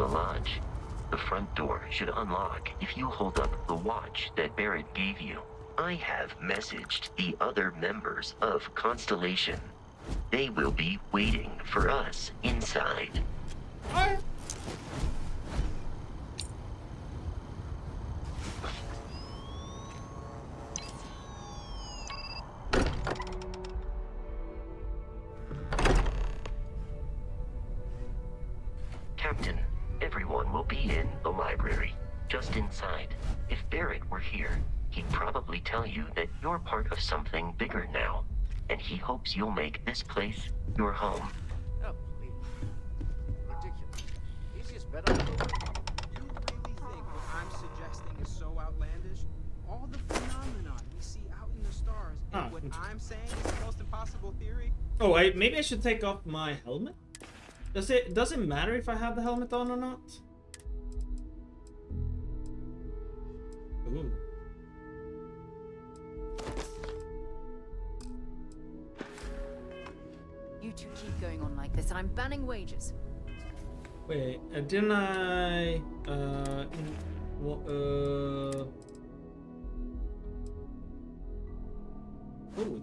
the lodge. The front door should unlock if you hold up the watch that Barrett gave you. I have messaged the other members of Constellation. They will be waiting for us inside. Captain, everyone will be in the library, just inside. If Barrett were here, he'd probably tell you that you're part of something bigger now, and he hopes you'll make this place your home. Oh, please. Ridiculous. Easiest bet on the world. You really think what I'm suggesting is so outlandish? All the phenomenon we see out in the stars, and what I'm saying is the most impossible theory? Oh, maybe I should take off my helmet? Does it matter if I have the helmet on or not? Ooh. You two keep going on like this. I'm banning wages. Wait, didn't I? Oh,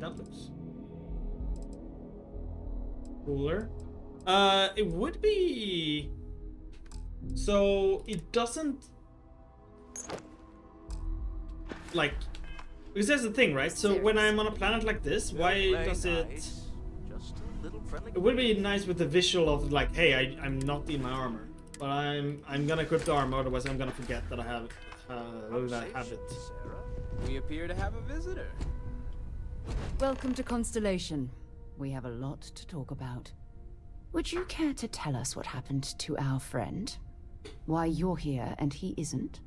that looks cooler. It would be. So it doesn't like, because that's the thing, right? So when I'm on a planet like this, why does it? Just a little friendly. It would be nice with the visual of like, hey, I'm not in my armor, but I'm gonna equip the armor, otherwise I'm gonna forget that I have it. Sarah. We appear to have a visitor. Welcome to Constellation. We have a lot to talk about. Would you care to tell us what happened to our friend? Why you're here and he isn't?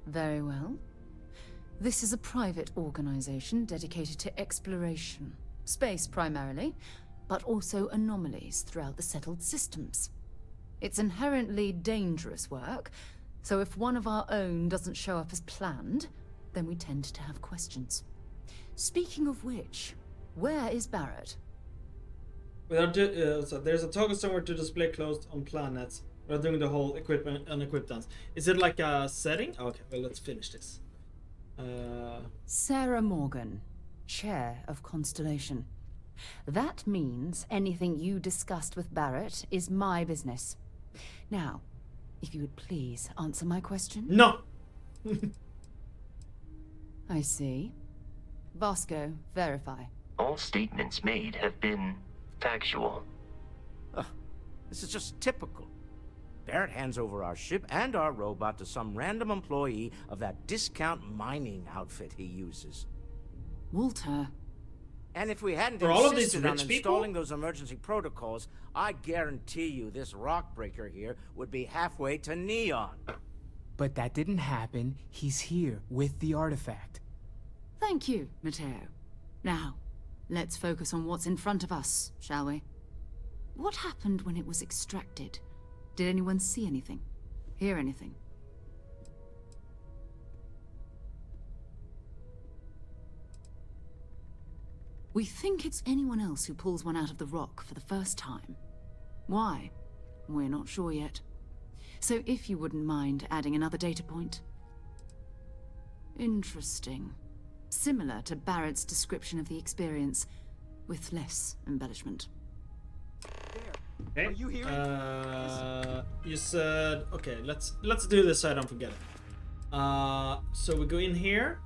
Very well. This is a private organization dedicated to exploration. Space primarily, but also anomalies throughout the settled systems. It's inherently dangerous work, so if one of our own doesn't show up as planned, then we tend to have questions. Speaking of which, where is Barrett? So there's a toggle somewhere to display clothes on planets. We're doing the whole equipment unequipped dance. Is it like a setting? Okay, well, let's finish this. Sarah Morgan, Chair of Constellation. That means anything you discussed with Barrett is my business. Now, if you would please answer my question. No! I see. Vasco, verify. All statements made have been factual. This is just typical. Barrett hands over our ship and our robot to some random employee of that discount mining outfit he uses. Walter. And if we hadn't For all of these insisted on rich people? installing those emergency protocols, I guarantee you this rock breaker here would be halfway to Neon. But that didn't happen. He's here with the artifact. Thank you, Matteo. Now, let's focus on what's in front of us, shall we? What happened when it was extracted? Did anyone see anything? Hear anything? We think it's anyone else who pulls one out of the rock for the first time. Why? We're not sure yet. So if you wouldn't mind adding another data point. Interesting. Similar to Barrett's description of the experience, with less embellishment. Okay. Are you hearing? You said okay. Let's do this so I don't forget it. So we go in here.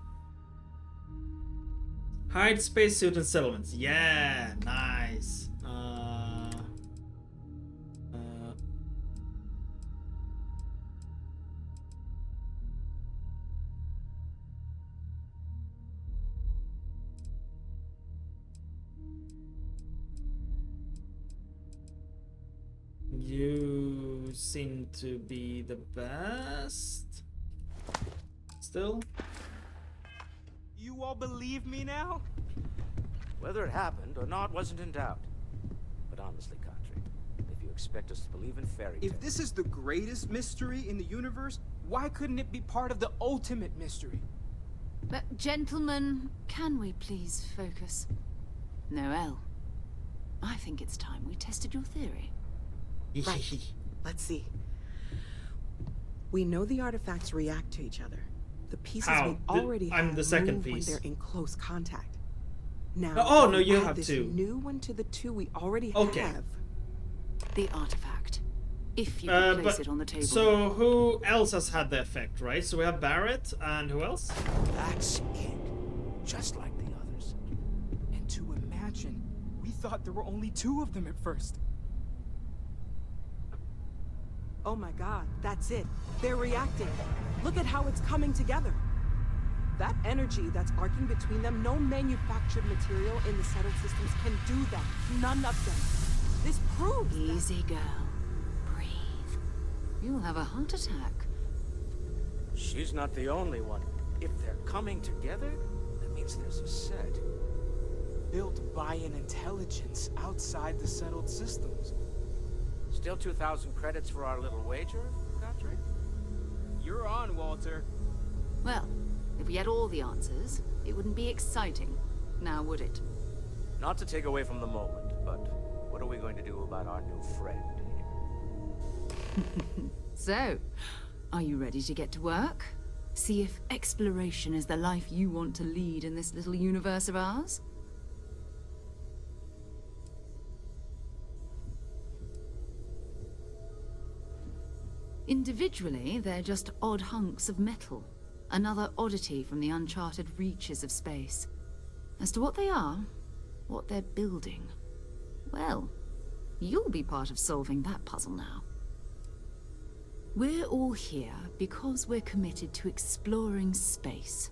Hide spacesuit and settlements. Yeah, nice. You seem to be the best. Still? You all believe me now? Whether it happened or not wasn't in doubt. But honestly, Country, if you expect us to believe in fairy tales... If this is the greatest mystery in the universe, why couldn't it be part of the ultimate mystery? But, gentlemen, can we please focus? Noel, I think it's time we tested your theory. Right. Let's see. We know the artifacts react to each other. The pieces How? we already I'm have the second move when piece. they're in close contact. Now, Oh, if no, we you add have this two. new one to the two we already Okay. have. The artifact. If you could place But it on the table. so who else has had the effect, right? So we have Barrett and who else? That's it. Just like the others. And to imagine, we thought there were only 2 of them at first. Oh my god, that's it. They're reacting. Look at how it's coming together. That energy that's arcing between them, no manufactured material in the settled systems can do that. None of them. This proves that. Easy, girl. Breathe. You'll have a heart attack. She's not the only one. If they're coming together, that means there's a set. Built by an intelligence outside the settled systems. Still 2,000 credits for our little wager, Godfrey? You're on, Walter. Well, if we had all the answers, it wouldn't be exciting. Now, would it? Not to take away from the moment, but what are we going to do about our new friend here? So, are you ready to get to work? See if exploration is the life you want to lead in this little universe of ours? Individually, they're just odd hunks of metal. Another oddity from the uncharted reaches of space. As to what they are, what they're building, well, you'll be part of solving that puzzle now. We're all here because we're committed to exploring space.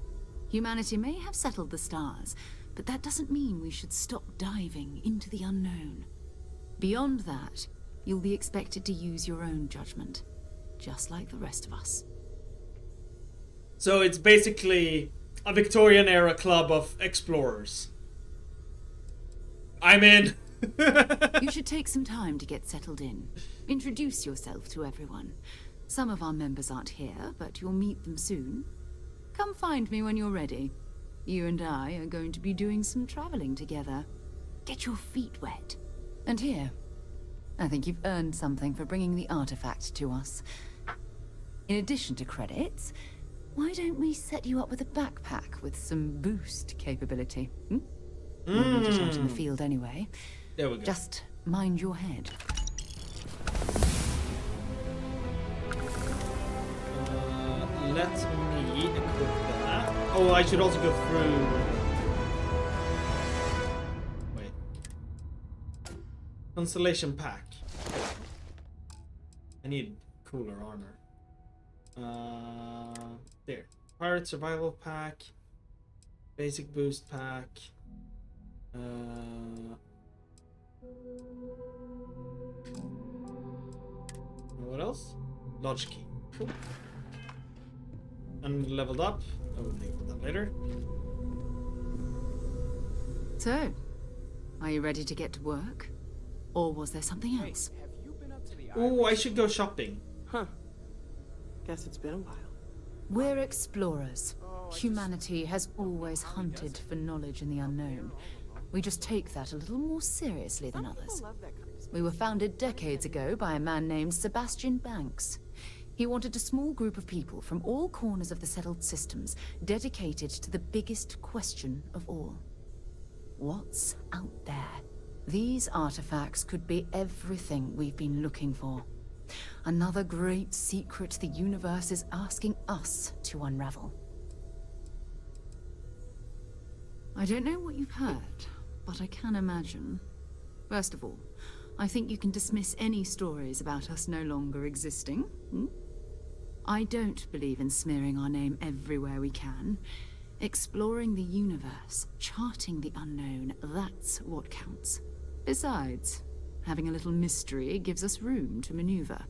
Humanity may have settled the stars, but that doesn't mean we should stop diving into the unknown. Beyond that, you'll be expected to use your own judgment, just like the rest of us. So it's basically a Victorian era club of explorers. I'm in. You should take some time to get settled in. Introduce yourself to everyone. Some of our members aren't here, but you'll meet them soon. Come find me when you're ready. You and I are going to be doing some traveling together. Get your feet wet. And here, I think you've earned something for bringing the artifact to us. In addition to credits, why don't we set you up with a backpack with some boost capability? We'll need it out in the field anyway. There we go. Just mind your head. Let me equip that. Oh, I should also go through. Wait. Constellation pack. I need cooler armor. There. Pirate survival pack. Basic boost pack. What else? Lodge key. Cool. And leveled up. I will think of that later. So, are you ready to get to work? Or was there something else? Have you been up to the Oh, I should go shopping. Huh. Guess it's been a while. We're explorers. Humanity has always hunted for knowledge in the unknown. We just take that a little more seriously than others. People love that kind of stuff. We were founded decades ago by a man named Sebastian Banks. He wanted a small group of people from all corners of the settled systems dedicated to the biggest question of all. What's out there? These artifacts could be everything we've been looking for. Another great secret the universe is asking us to unravel. I don't know what you've heard, but I can imagine. First of all, I think you can dismiss any stories about us no longer existing. I don't believe in smearing our name everywhere we can. Exploring the universe, charting the unknown, that's what counts. Besides, having a little mystery gives us room to maneuver.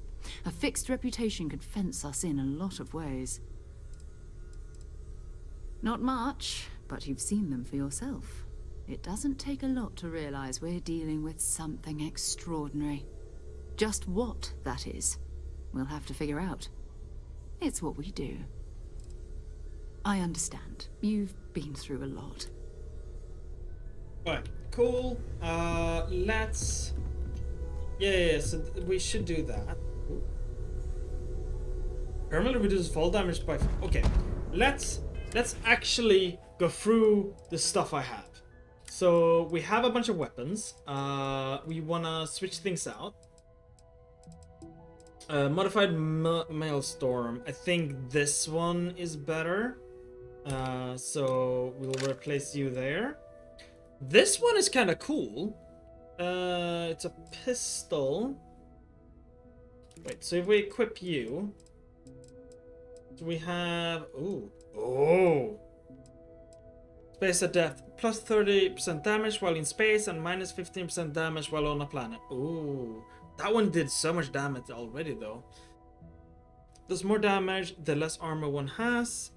A fixed reputation could fence us in a lot of ways. Not much, but you've seen them for yourself. It doesn't take a lot to realize we're dealing with something extraordinary. Just what that is, we'll have to figure out. It's what we do. I understand. You've been through a lot. Alright, cool. Let's. Yeah. So we should do that. Permanently reduces fall damage by. Okay, let's actually go through the stuff I have. So we have a bunch of weapons. We wanna switch things out. Modified Maelstrom. I think this one is better. So we'll replace you there. This one is kind of cool. It's a pistol. Wait, so if we equip you, so we have space at depth, plus 30% damage while in space and minus 15% damage while on a planet. Ooh, that one did so much damage already though. Does more damage the less armor one has.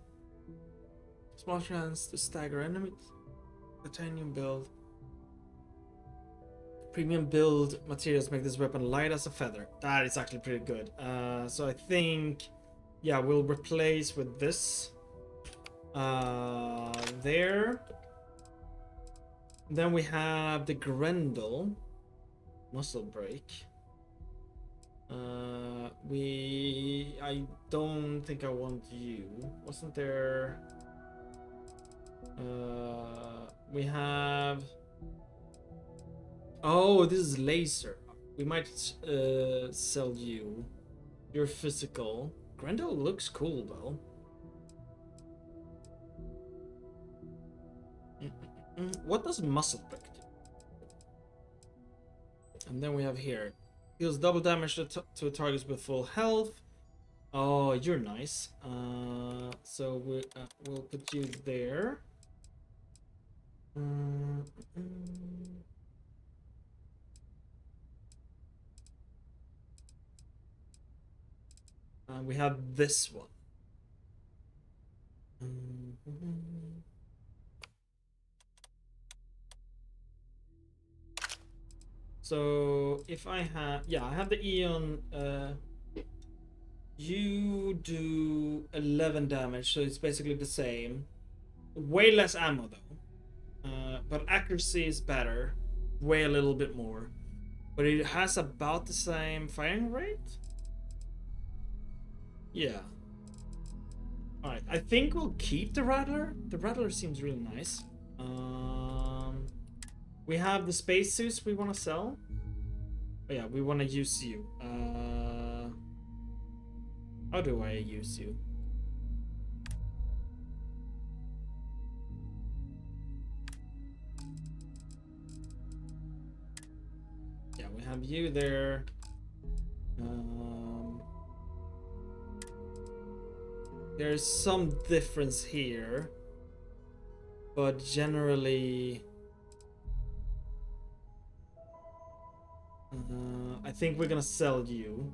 Small chance to stagger enemies. Titanium build. Premium build materials make this weapon light as a feather. That is actually pretty good. So I think, yeah, we'll replace with this. There. Then we have the Grendel. Muscle break. I don't think I want you. Wasn't there? We have. Oh, this is laser. We might sell you. You're physical. Grendel looks cool though. What does muscle break do? And then we have here. Deals double damage to targets with full health. Oh, you're nice. So we'll put you there. We have this one. So if I have, yeah, I have the Eon. You do 11 damage, so it's basically the same. Way less ammo though, but accuracy is better. Way a little bit more, but it has about the same firing rate. Yeah. Alright, I think we'll keep the Rattler. The Rattler seems really nice. We have the spacesuits we want to sell. Oh yeah, we want to use you. How do I use you? Yeah, we have you there. There's some difference here, but generally I think we're gonna sell you.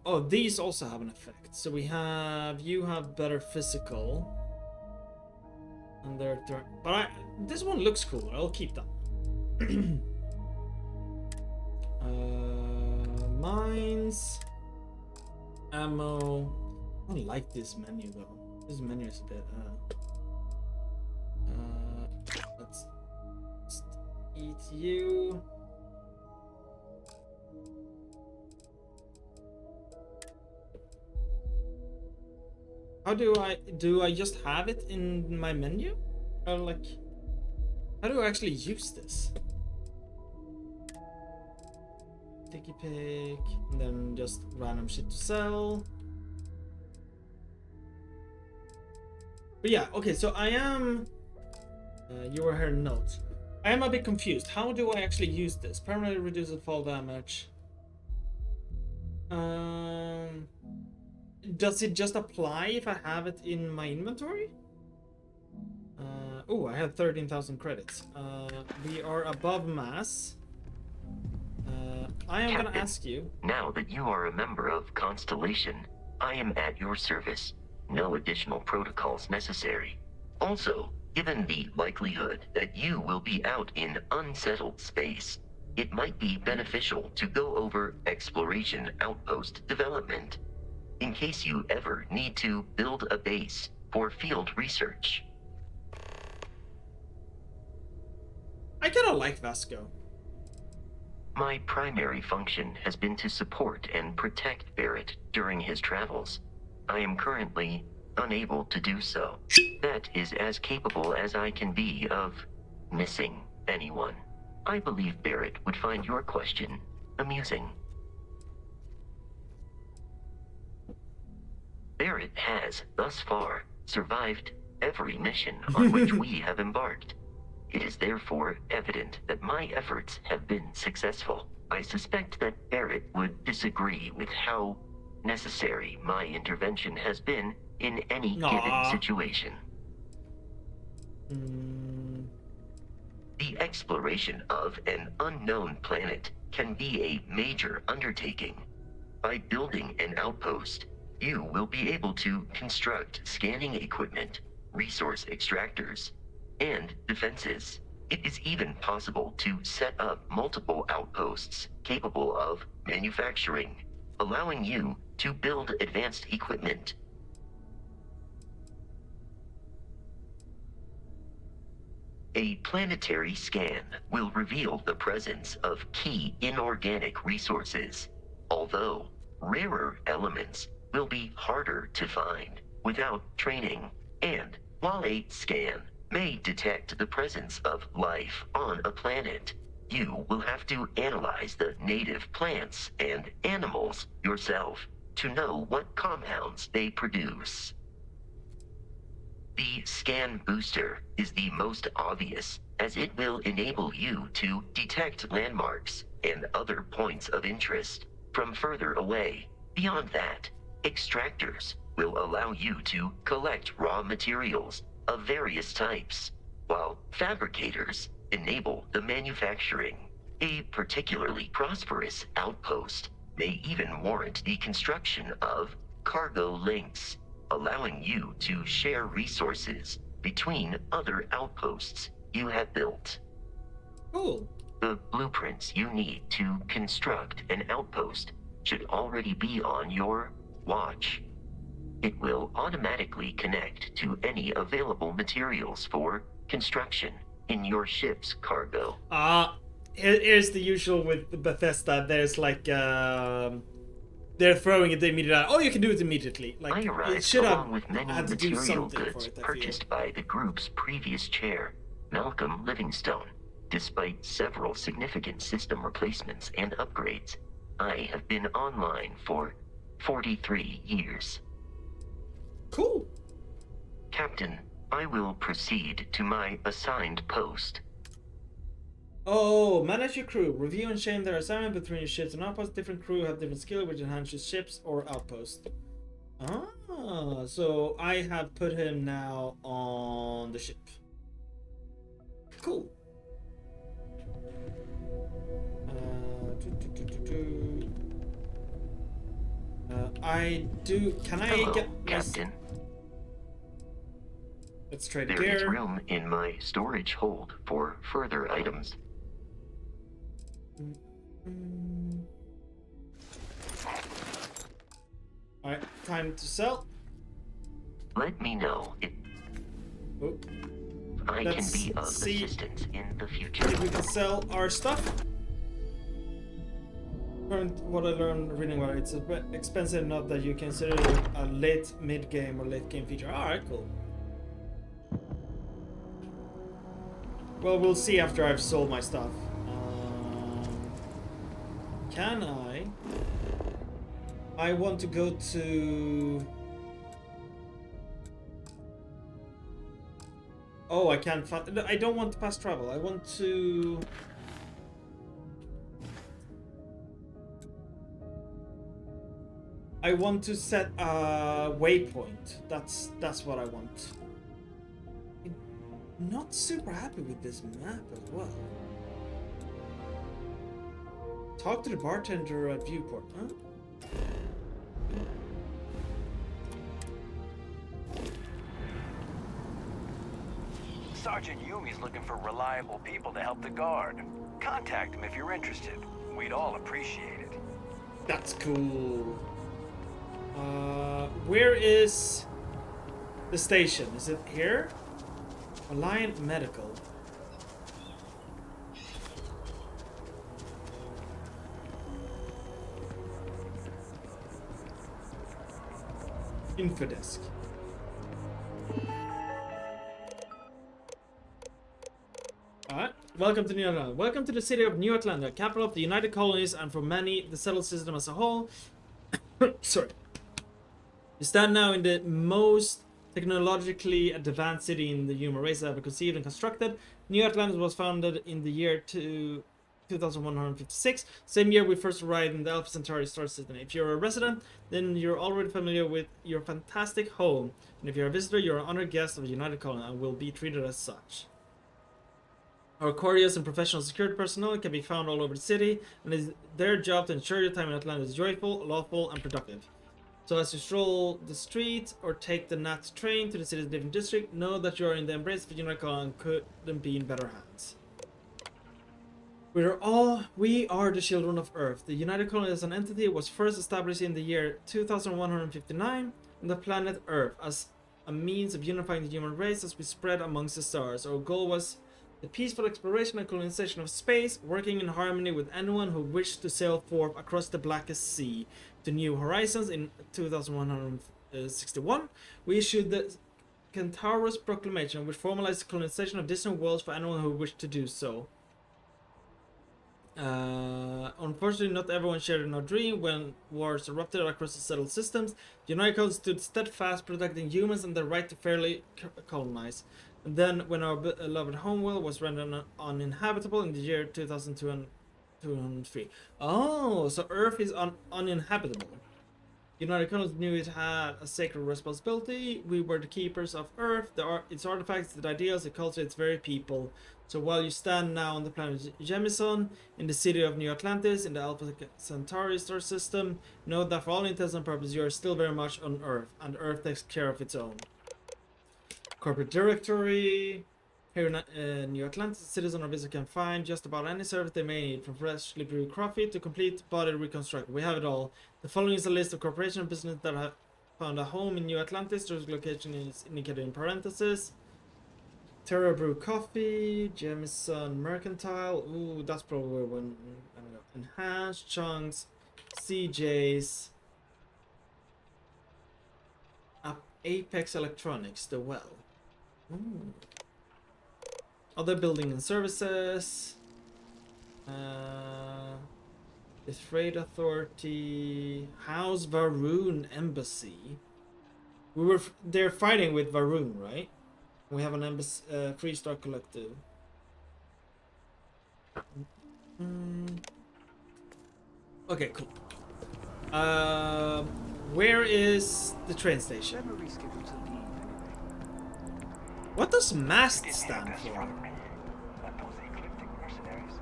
Oh, these also have an effect. So we have, you have better physical, and but this one looks cool. I'll keep that. Mines. Ammo. I don't like this menu though. This menu is a bit. Let's just eat you. How do I just have it in my menu? Or like, how do I actually use this? Sticky pick, and then just random shit to sell. But yeah, okay, so I am. You were her notes. I am a bit confused. How do I actually use this? Permanently reduces fall damage. Does it just apply if I have it in my inventory? Oh, I have 13,000 credits. We are above mass. I am Captain, gonna ask you. Now that you are a member of Constellation, I am at your service. No additional protocols necessary. Also, given the likelihood that you will be out in unsettled space, it might be beneficial to go over exploration outpost development, in case you ever need to build a base for field research. I kind of like Vasco. My primary function has been to support and protect Barrett during his travels. I am currently unable to do so. That is as capable as I can be of missing anyone. I believe Barrett would find your question amusing. Barrett has, thus far, survived every mission on which we have embarked. It is therefore evident that my efforts have been successful. I suspect that Barrett would disagree with how necessary my intervention has been in any given situation. The exploration of an unknown planet can be a major undertaking. By building an outpost, you will be able to construct scanning equipment, resource extractors, and defenses. It is even possible to set up multiple outposts capable of manufacturing, allowing you to build advanced equipment. A planetary scan will reveal the presence of key inorganic resources, although rarer elements will be harder to find without training. And while a scan may detect the presence of life on a planet, you will have to analyze the native plants and animals yourself to know what compounds they produce. The scan booster is the most obvious, as it will enable you to detect landmarks and other points of interest from further away. Beyond that, extractors will allow you to collect raw materials of various types, while fabricators enable the manufacturing. A particularly prosperous outpost may even warrant the construction of cargo links, allowing you to share resources between other outposts you have built. Cool. The blueprints you need to construct an outpost should already be on your watch. It will automatically connect to any available materials for construction in your ship's cargo. Here's the usual with Bethesda. There's like they're throwing it immediately. Oh, you can do it immediately. Like I it arrived should have along with many had to do material something for goods it. purchased by the group's previous chair, Malcolm Livingstone. Despite several significant system replacements and upgrades, I have been online for 43 years. Cool. Captain, I will proceed to my assigned post. Oh, manage your crew. Review and change their assignment between your ships and outposts. Different crew have different skill, which enhances ships or outposts. Ah, so I have put him now on the ship. Cool. I do. Can I Hello, get my... Captain. Let's trade There is gear. room in my storage hold for further items. Alright, time to sell. Let me know if Oh, I can let's be of see assistance in the future. if we can sell our stuff. What I learned reading about it, it's a bit expensive enough that you consider it a late mid-game or late game feature. Alright, cool. Well, we'll see after I've sold my stuff. Can I? I want to go to... Oh, I can't find... I don't want to fast travel. I want to... I want to set a waypoint. That's what I want. I'm not super happy with this map as well. Talk to the bartender at Viewport, huh? Sergeant Yumi's looking for reliable people to help the guard. Contact him if you're interested. We'd all appreciate it. That's cool. Where is the station? Is it here? Alliant Medical. Infodesk. Alright. Welcome to New Atlanta. Welcome to the city of New Atlanta, capital of the United Colonies, and for many, the settled system as a whole. Sorry. You stand now in the most technologically advanced city in the human race ever conceived and constructed. New Atlantis was founded in the year 2156, same year we first arrived in the Alpha Centauri star system. If you're a resident, then you're already familiar with your fantastic home, and if you're a visitor, you're an honored guest of the United Colony and will be treated as such. Our courteous and professional security personnel can be found all over the city, and it is their job to ensure your time in Atlanta is joyful, lawful, and productive. So as you stroll the street or take the NAT train to the city's different district, know that you are in the embrace of the United Colony and couldn't be in better hands. We are the children of Earth. The United Colony as an entity was first established in the year 2159 on the planet Earth as a means of unifying the human race as we spread amongst the stars. Our goal was the peaceful exploration and colonization of space, working in harmony with anyone who wished to sail forth across the blackest sea to new horizons. In 2161, we issued the Centaurus Proclamation, which formalized the colonization of distant worlds for anyone who wished to do so. Unfortunately, not everyone shared in our dream. When wars erupted across the settled systems, the United Colony stood steadfast, protecting humans and their right to fairly colonize. And then, when our beloved homeworld was rendered uninhabitable in the year 2203. Oh, so Earth is uninhabitable. United Colonies knew it had a sacred responsibility. We were the keepers of Earth, its artifacts, its ideals, its culture, its very people. So while you stand now on the planet Jemison, in the city of New Atlantis, in the Alpha Centauri star system, know that for all intents and purposes, you are still very much on Earth, and Earth takes care of its own. Corporate directory. Here in New Atlantis, citizens or visitors can find just about any service they may need, from freshly brewed coffee to complete body reconstruction. We have it all. The following is a list of corporations and businesses that have found a home in New Atlantis. Their location is indicated in parentheses. Terra Brew Coffee, Jemison Mercantile. Ooh, that's probably one. Enhanced Chunks, CJ's, Apex Electronics, The Well. Ooh. Other building and services. The Trade Authority. House Varun Embassy. They're fighting with Varun, right? We have an embassy, Freestar Collective. Okay, cool. Where is the train station? What does MAST stand for? But those ecliptic mercenaries,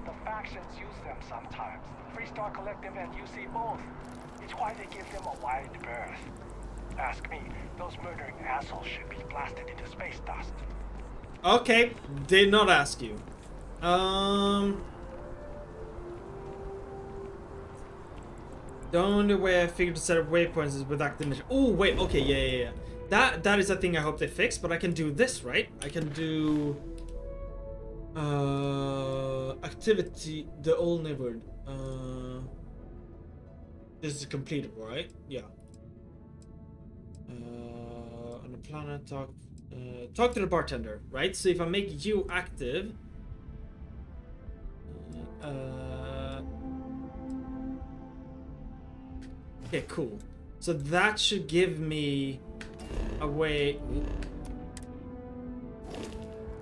the factions use them sometimes. Freestar Collective and UC both. It's why they give them a wide berth. Ask me, those murdering assholes should be blasted into space dust. Okay, did not ask you. The only way I figured to set up waypoints is with active mission. Oh wait, okay, yeah. That is a thing I hope they fix, but I can do this, right? I can do activity, the old neighborhood. This is completable, right? Yeah. On the planet, talk to the bartender, right? So if I make you active, okay, cool. So that should give me a way.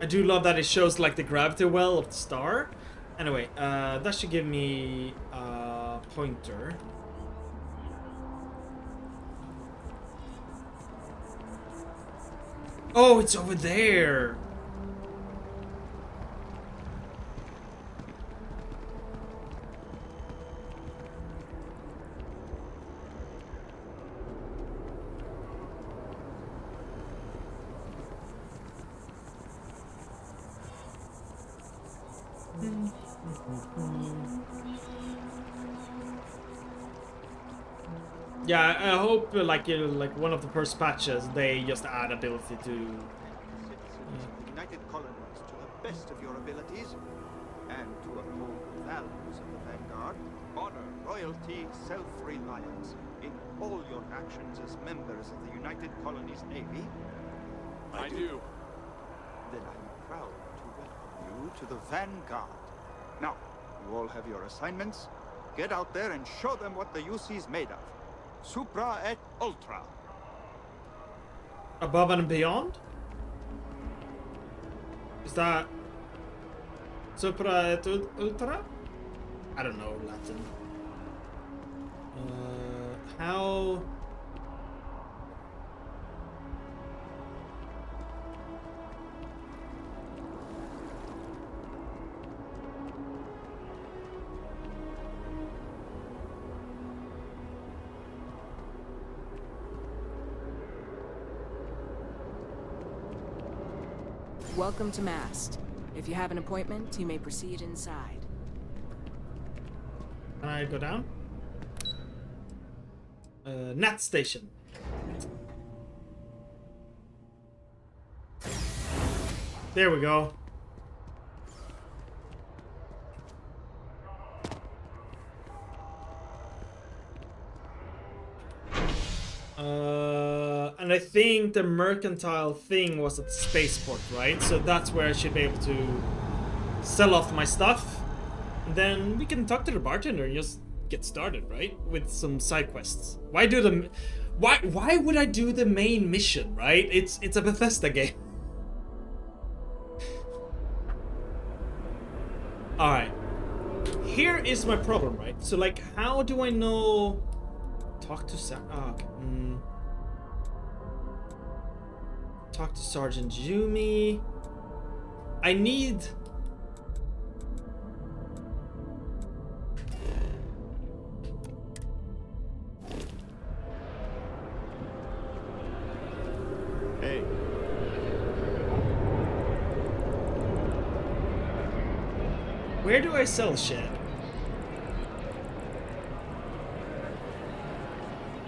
I do love that it shows like the gravity well of the star. Anyway, that should give me a pointer. Oh, it's over there. Yeah, I hope like one of the first patches they just add ability to. United Colonies to the best of your abilities, and to uphold the values of the Vanguard. honor, loyalty, self-reliance in all your actions as members of the United Colonies Navy? I do. Then I'm proud to welcome you to the Vanguard. Now, you all have your assignments. Get out there and show them what the UC's made of. Supra et Ultra. Above and beyond? Is that Supra et Ultra? I don't know Latin. How? Welcome to Mast. If you have an appointment, you may proceed inside. Can I go down? Nat station. There we go. And I think the mercantile thing was at the spaceport, right? So that's where I should be able to sell off my stuff. And then we can talk to the bartender and just get started, right? With some side quests. Why would I do the main mission, right? It's a Bethesda game. Alright. Here is my problem, right? So like, how do I know? Talk to okay. Talk to Sergeant Yumi. I need... Hey. Where do I sell shit?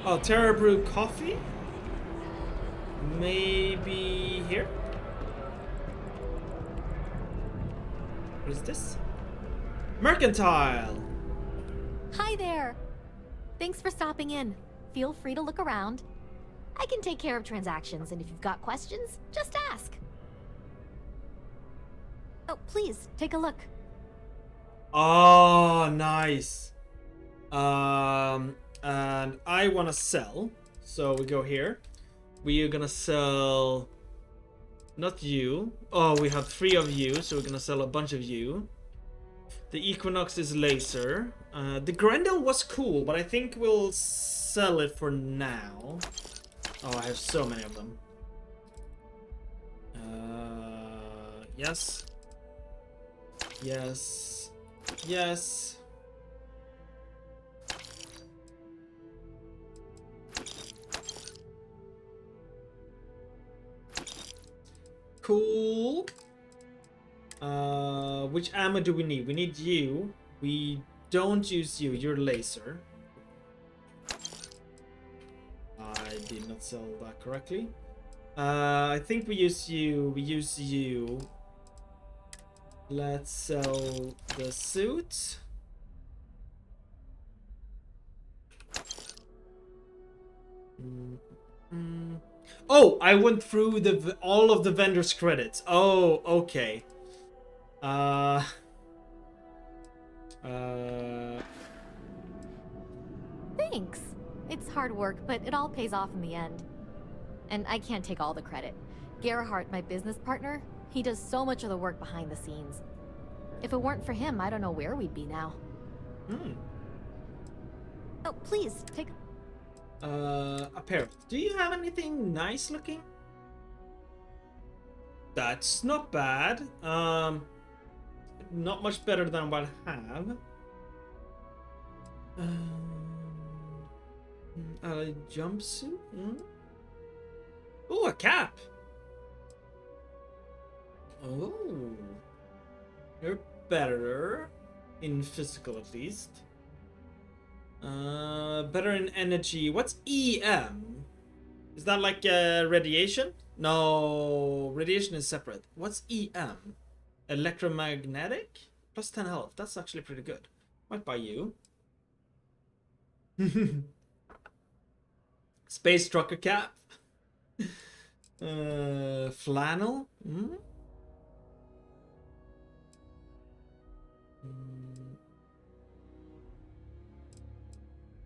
Oh, Terra Brew coffee? Maybe here? What is this? Mercantile! Hi there! Thanks for stopping in. Feel free to look around. I can take care of transactions, and if you've got questions, just ask. Oh, please, take a look. Oh, nice. And I want to sell. So we go here. We are gonna sell... Not you. Oh, we have 3 of you, so we're gonna sell a bunch of you. The Equinox is laser. The Grendel was cool, but I think we'll sell it for now. Oh, I have so many of them. Yes. Yes. Yes. Cool. Which ammo do we need? We need you. We don't use you. You're laser. I did not sell that correctly. I think we use you. We use you. Let's sell the suit. Oh, I went through all of the vendors' credits. Oh, okay. Thanks. It's hard work, but it all pays off in the end. And I can't take all the credit. Gerhardt, my business partner, he does so much of the work behind the scenes. If it weren't for him, I don't know where we'd be now. Oh, please, take... Apparel. Do you have anything nice looking? That's not bad. Not much better than what I have. A jumpsuit? Oh, a cap! Oh. You're better. In physical, at least. Better in energy. What's EM? Is that like radiation? No, radiation is separate. What's EM? Electromagnetic? Plus 10 health. That's actually pretty good. Might buy you. Space trucker cap. Flannel. Hmm?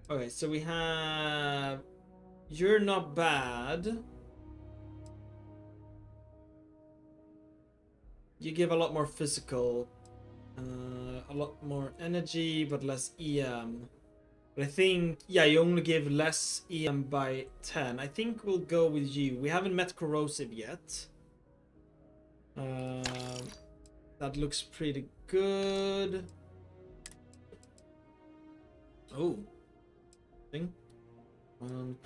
Okay, so we have You're Not Bad. You give a lot more physical, a lot more energy, but less EM. But I think, yeah, you only give less EM by 10. I think we'll go with you. We haven't met corrosive yet. That looks pretty good. Oh. Thing.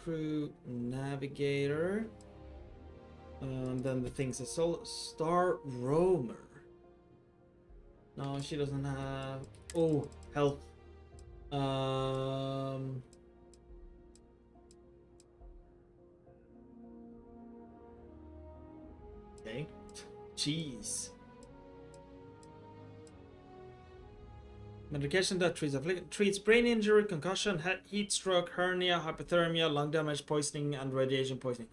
Crew, navigator. And then the things are Star Roamer. No, she doesn't have. Oh, health. Okay. Jeez. Medication that treats brain injury, concussion, heat stroke, hernia, hypothermia, lung damage, poisoning, and radiation poisoning.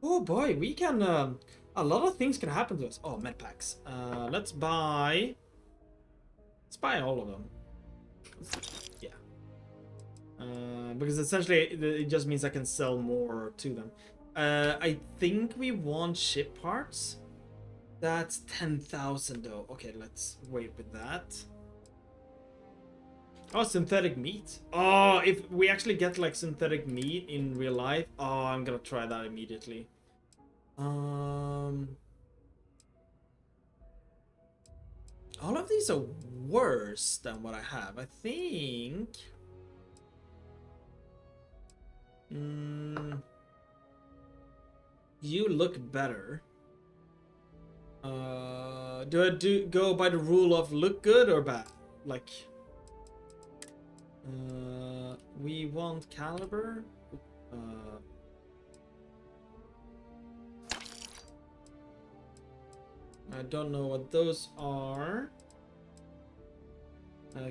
Oh boy, we can. A lot of things can happen to us. Oh, med packs. Let's buy all of them. Yeah. Because essentially it just means I can sell more to them. I think we want ship parts. That's 10,000 though. Okay, let's wait with that. Oh, synthetic meat. Oh, if we actually get like synthetic meat in real life, oh, I'm gonna try that immediately. All of these are worse than what I have. I think. You look better. Do I go by the rule of look good or bad? Like. We want caliber. I don't know what those are.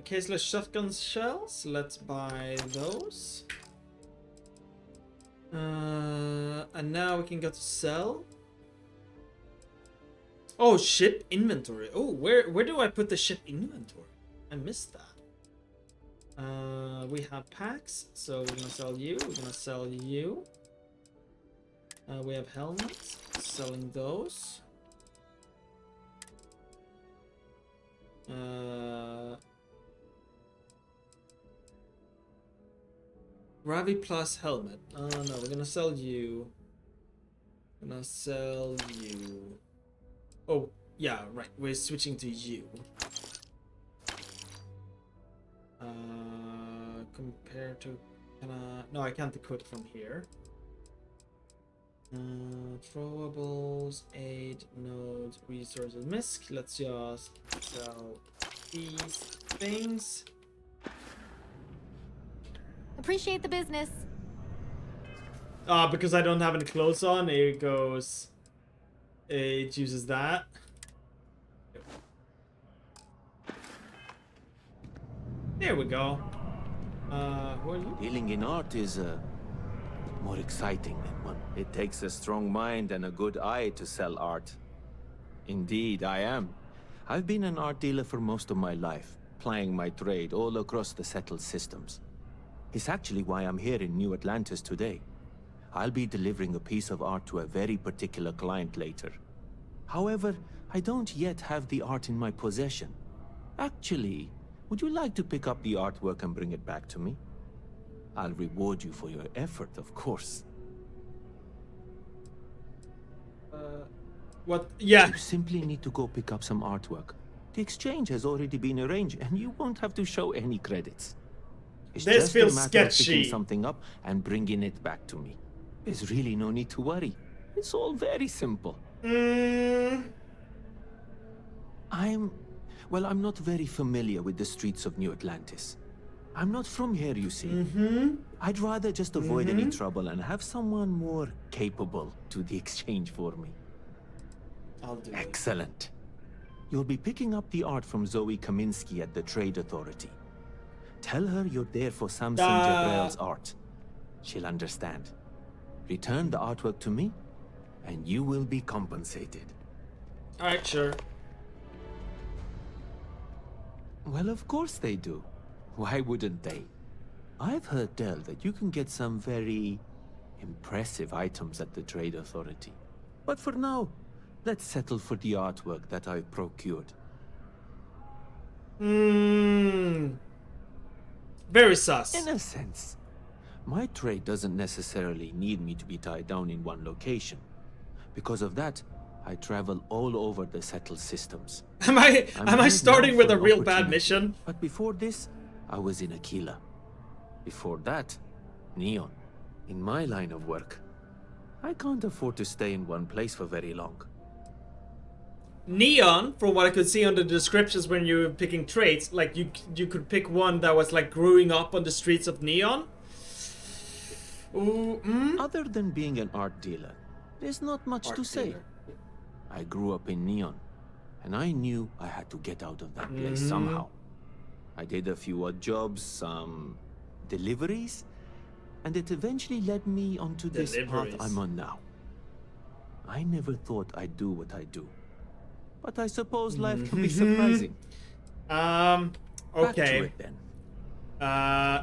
Caseless shotgun shells. Let's buy those. And now we can go to sell. Oh, ship inventory. Oh, where do I put the ship inventory? I missed that. We have packs, so we're gonna sell you. We're gonna sell you. We have helmets. Selling those. Ravi plus helmet. Oh no, we're gonna sell you. Gonna sell you. Oh yeah, right. We're switching to you. Compared to, no, I can't equip from here. Throwables, aid, nodes, resources, misc. Let's just sell these things. Appreciate the business. Because I don't have any clothes on, it goes. It uses that. There we go. Who are you? Dealing in art is more exciting than one. It takes a strong mind and a good eye to sell art. Indeed, I am. I've been an art dealer for most of my life, plying my trade all across the settled systems. It's actually why I'm here in New Atlantis today. I'll be delivering a piece of art to a very particular client later. However, I don't yet have the art in my possession. Actually, would you like to pick up the artwork and bring it back to me? I'll reward you for your effort, of course. What? Yeah. You simply need to go pick up some artwork. The exchange has already been arranged, and you won't have to show any credits. It's This just feels a matter of sketchy. picking something up and bringing it back to me. There's really no need to worry. It's all very simple. I'm not very familiar with the streets of New Atlantis. I'm not from here, you see. I'd rather just avoid any trouble and have someone more capable do the exchange for me. I'll do it. Excellent. You'll be picking up the art from Zoe Kaminsky at the Trade Authority. Tell her you're there for Samson Jabrel's art. She'll understand. Return the artwork to me, and you will be compensated. Alright, sure. Well, of course they do. Why wouldn't they? I've heard tell that you can get some very impressive items at the Trade Authority. But for now, let's settle for the artwork that I've procured. Very sus. In a sense. My trade doesn't necessarily need me to be tied down in one location. Because of that, I travel all over the settled systems. Am I starting with a real bad mission? But before this, I was in Aquila. Before that, Neon. In my line of work, I can't afford to stay in one place for very long. Neon, from what I could see on the descriptions when you were picking traits, like you could pick one that was like growing up on the streets of Neon. Ooh, Other than being an art dealer, there's not much to say. I grew up in Neon, and I knew I had to get out of that place somehow. I did a few odd jobs, some deliveries, and it eventually led me onto this path I'm on now. I never thought I'd do what I do, but I suppose life can be surprising. Okay. Back to it, then.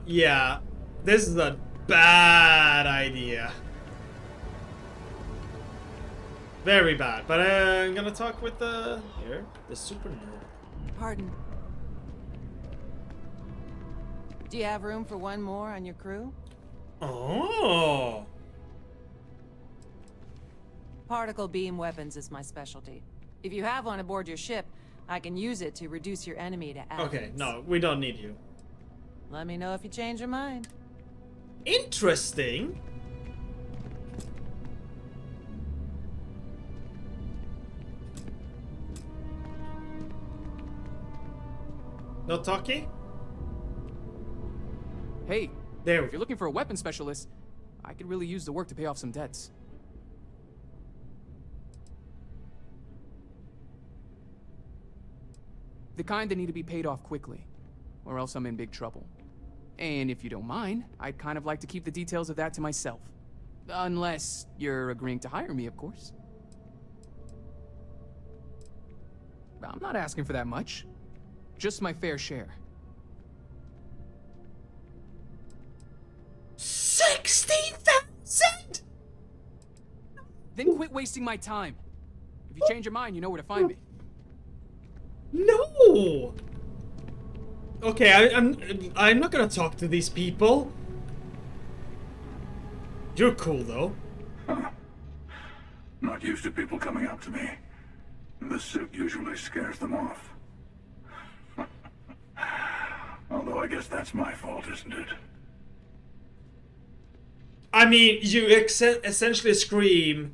Yeah, this is a bad idea. Very bad, but I'm gonna talk with the super nerd. Pardon. Do you have room for one more on your crew? Oh. Particle beam weapons is my specialty. If you have one aboard your ship, I can use it to reduce your enemy to atoms. Okay, no, we don't need you. Let me know if you change your mind. Interesting. No talkie? Hey, there. If you're looking for a weapon specialist, I could really use the work to pay off some debts. The kind that need to be paid off quickly, or else I'm in big trouble. And if you don't mind, I'd kind of like to keep the details of that to myself. Unless you're agreeing to hire me, of course. I'm not asking for that much. Just my fair share. 60,000? Then quit wasting my time. If you change your mind, you know where to find me. No. Okay, I'm not gonna talk to these people. You're cool though. Huh. Not used to people coming up to me. The suit usually scares them off. Although I guess that's my fault, isn't it? I mean, you essentially scream,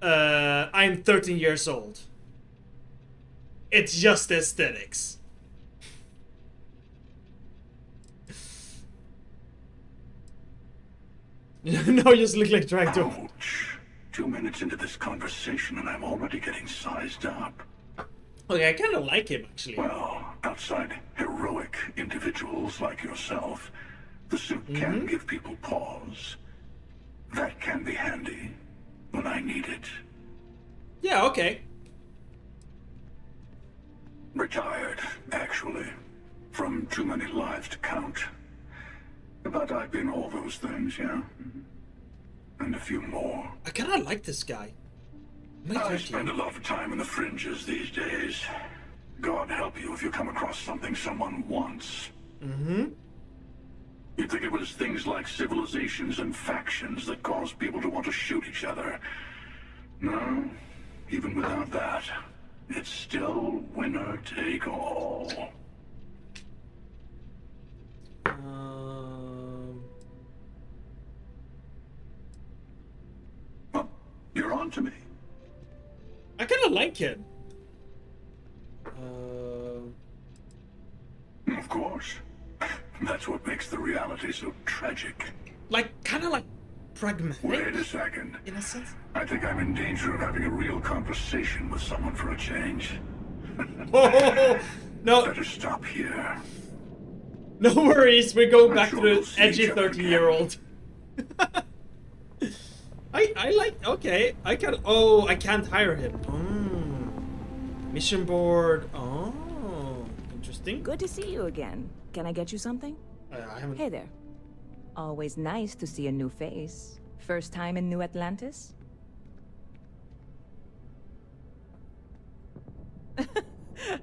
I'm 13 years old. It's just aesthetics. No, you just look like trying to... Ouch. 2 minutes into this conversation and I'm already getting sized up. Okay, I kind of like him, actually. Well, outside heroic individuals like yourself, the suit can give people pause. That can be handy when I need it. Yeah, okay. Retired, actually. From too many lives to count. But I've been all those things, yeah. And a few more. I kind of like this guy. I spend a lot of time in the fringes these days. God help you if you come across something someone wants. You'd think it was things like civilizations and factions that cause people to want to shoot each other. No, even without that, it's still winner take all. Oh, you're on to me. I kind of like him. Of course. That's what makes the reality so tragic. Like, kind of like pragmatic. Wait a second. In a sense. I think I'm in danger of having a real conversation with someone for a change. Oh, no. Better stop here. No worries, we're going I'm back sure to we'll the see edgy each other 13-year-old. I like, okay, I can't hire him. Mission board, interesting. Good to see you again. Can I get you something? I haven't... Hey there. Always nice to see a new face. First time in New Atlantis?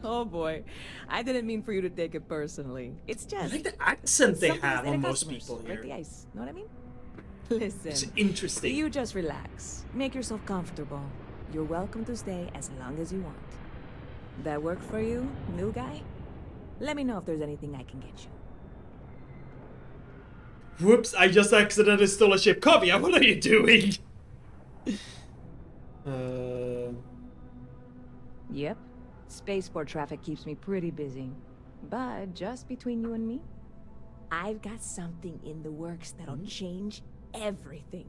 Oh boy, I didn't mean for you to take it personally. It's just... I like the accent they some things have they're on most customers. people Break here. the ice, know what I mean? Listen, It's interesting. you just relax. Make yourself comfortable. You're welcome to stay as long as you want. That work for you, new guy? Let me know if there's anything I can get you. Whoops, I just accidentally stole a ship. Kavya, what are you doing? Yep. Spaceport traffic keeps me pretty busy. But just between you and me, I've got something in the works that'll change everything.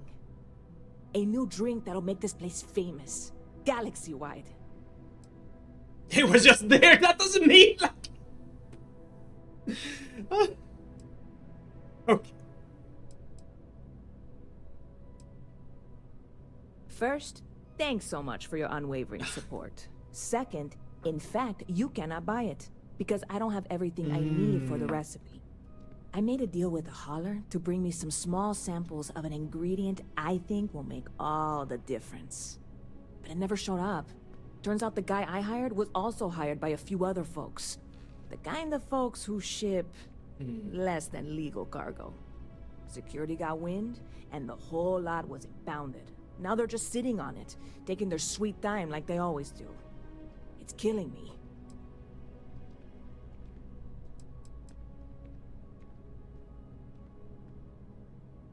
A new drink that'll make this place famous. Galaxy-wide. It was just there. That doesn't mean like... Okay. First, thanks so much for your unwavering support. Second, in fact, you cannot buy it, because I don't have everything I need for the recipe. I made a deal with a hauler to bring me some small samples of an ingredient I think will make all the difference. But it never showed up. Turns out the guy I hired was also hired by a few other folks. The kind of folks who ship less than legal cargo. Security got wind, and the whole lot was impounded. Now they're just sitting on it, taking their sweet time like they always do. It's killing me.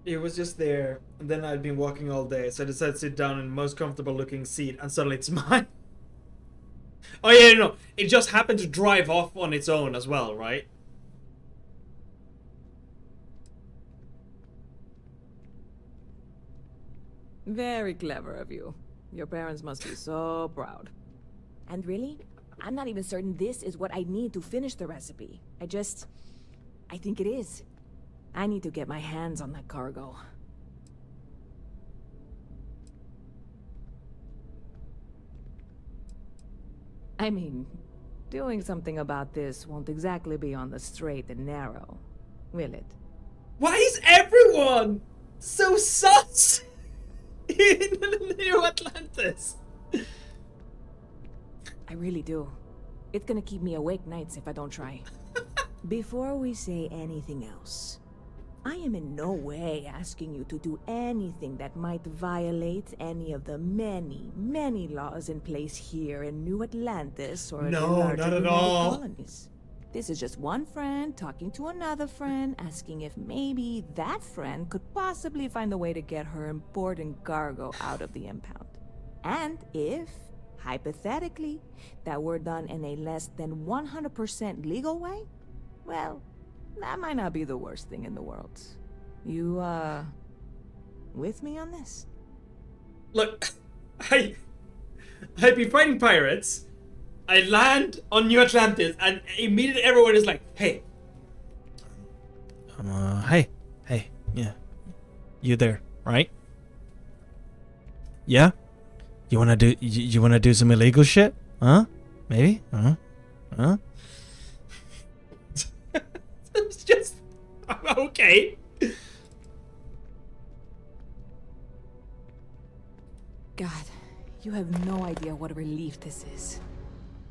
It was just there, and then I'd been walking all day, so I decided to sit down in the most comfortable looking seat, and suddenly it's mine. Oh yeah, no, it just happened to drive off on its own as well, right? Very clever of you. Your parents must be so proud. And really, I'm not even certain this is what I need to finish the recipe. I think it is. I need to get my hands on that cargo. I mean, doing something about this won't exactly be on the straight and narrow, will it? Why is everyone so sus in New Atlantis? I really do. It's gonna keep me awake nights if I don't try. Before we say anything else, I am in no way asking you to do anything that might violate any of the many, many laws in place here in New Atlantis or the No, larger not at United all. Colonies. This is just one friend talking to another friend, asking if maybe that friend could possibly find a way to get her important cargo out of the impound. And if, hypothetically, that were done in a less than 100% legal way, well, that might not be the worst thing in the world. You, with me on this? Look, I'd be fighting pirates. I land on New Atlantis, and immediately everyone is like, "Hey, hey, yeah, you there, right? Yeah, you wanna do some illegal shit? Huh? Maybe? Huh? It's just okay." God, you have no idea what a relief this is.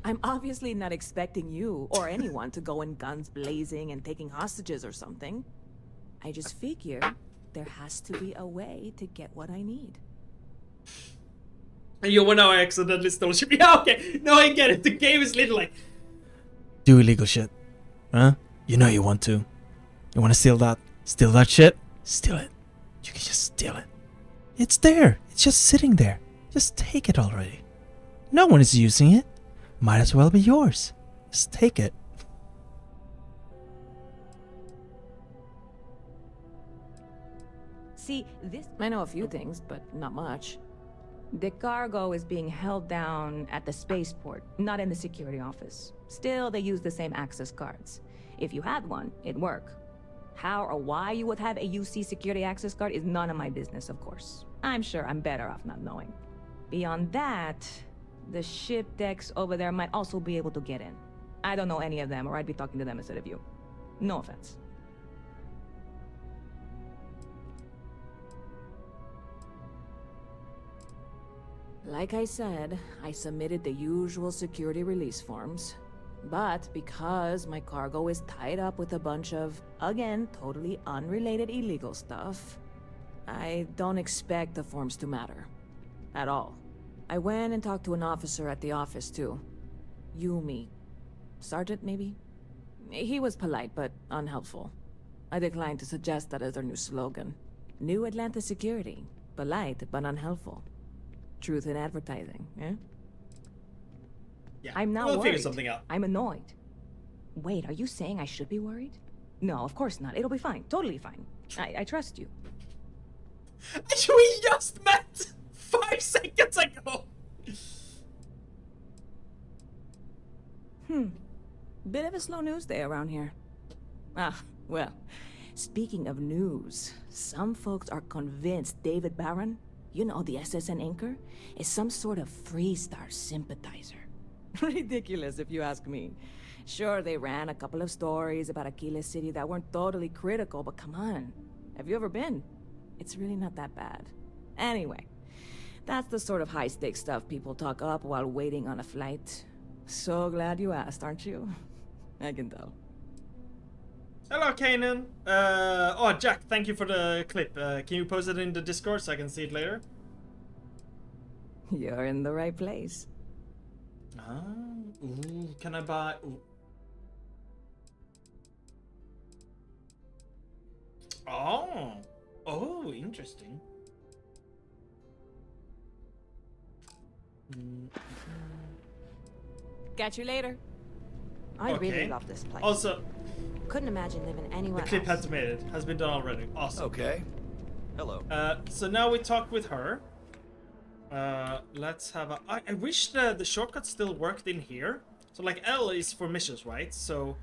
I'm obviously not expecting you or anyone to go in guns blazing and taking hostages or something. I just figure there has to be a way to get what I need. You wanna I accidentally stole ship? Yeah, okay. No, I get it. The game is literally like, do illegal shit, huh? You know you want to. You want to steal that shit? Steal it. You can just steal it. It's there. It's just sitting there. Just take it already. No one is using it. Might as well be yours. Just take it. See, I know a few things, but not much. The cargo is being held down at the spaceport, not in the security office. Still, they use the same access cards. If you had one, it'd work. How or why you would have a UC security access card is none of my business, of course. I'm sure I'm better off not knowing. Beyond that, the ship decks over there might also be able to get in. I don't know any of them, or I'd be talking to them instead of you. No offense. Like I said, I submitted the usual security release forms. But because my cargo is tied up with a bunch of, again, totally unrelated illegal stuff, I don't expect the forms to matter. At all. I went and talked to an officer at the office, too. Yumi. Sergeant, maybe? He was polite, but unhelpful. I declined to suggest that as their new slogan. New Atlanta Security. Polite, but unhelpful. Truth in advertising, eh? Yeah, I'm not we'll worried. figure something out. I'm annoyed. Wait, are you saying I should be worried? No, of course not. It'll be fine. Totally fine. I trust you. We just met 5 seconds ago! Bit of a slow news day around here. Ah, well, speaking of news, some folks are convinced David Barron, you know, the SSN anchor, is some sort of Freestar sympathizer. Ridiculous, if you ask me. Sure, they ran a couple of stories about Aquila City that weren't totally critical, but come on. Have you ever been? It's really not that bad. Anyway, that's the sort of high-stakes stuff people talk up while waiting on a flight. So glad you asked, aren't you? I can tell. Hello, Kanan. Jack, thank you for the clip. Can you post it in the Discord so I can see it later? You're in the right place. Ooh, can I buy... Ooh. Oh, interesting. Catch you later. I Okay. really love this place. Also, Couldn't imagine living anywhere the clip else. has made it. Has been done already. Awesome. Okay. Hello. So now we talk with her. Let's have a... I wish the shortcut still worked in here. So like L is for missions, right? So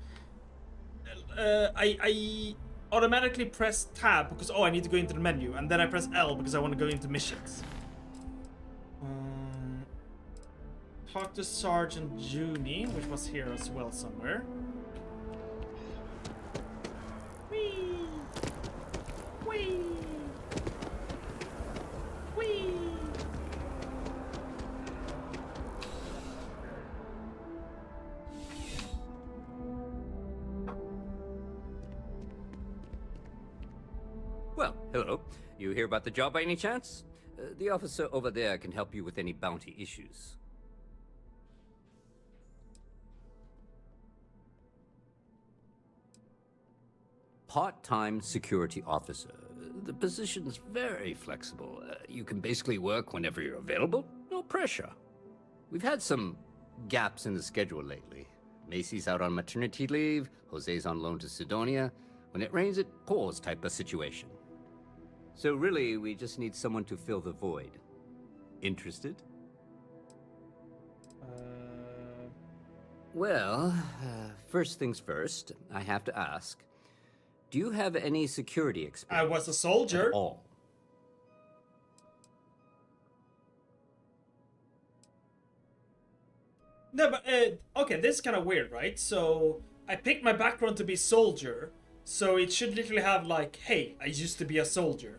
I automatically press tab because I need to go into the menu, and then I press L because I want to go into missions. Talk to Sergeant Juni, which was here as well somewhere. Whee! Whee! Whee! Well, hello. You hear about the job by any chance? The officer over there can help you with any bounty issues. Part-time security officer. The position's very flexible. You can basically work whenever you're available. No pressure. We've had some gaps in the schedule lately. Macy's out on maternity leave, Jose's on loan to Sidonia. When it rains, it pours type of situation. So really, we just need someone to fill the void. Interested? Well, first things first, I have to ask. Do you have any security experience? I was a soldier. At all? No, but, okay, this is kind of weird, right? So, I picked my background to be soldier, so it should literally have, like, hey, I used to be a soldier.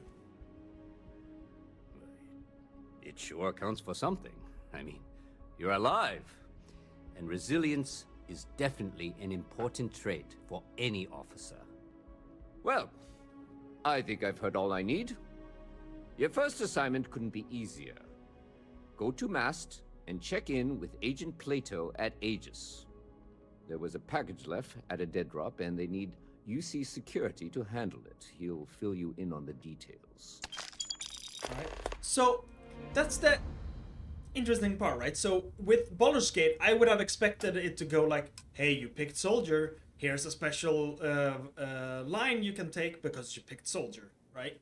It sure counts for something. I mean, you're alive. And resilience is definitely an important trait for any officer. Well, I think I've heard all I need. Your first assignment couldn't be easier. Go to Mast and check in with Agent Plato at Aegis. There was a package left at a dead drop, and they need UC security to handle it. He'll fill you in on the details. Alright, so that's the interesting part, right? So with Baldur's Gate, I would have expected it to go like, hey, you picked soldier, here's a special line you can take because you picked soldier, right?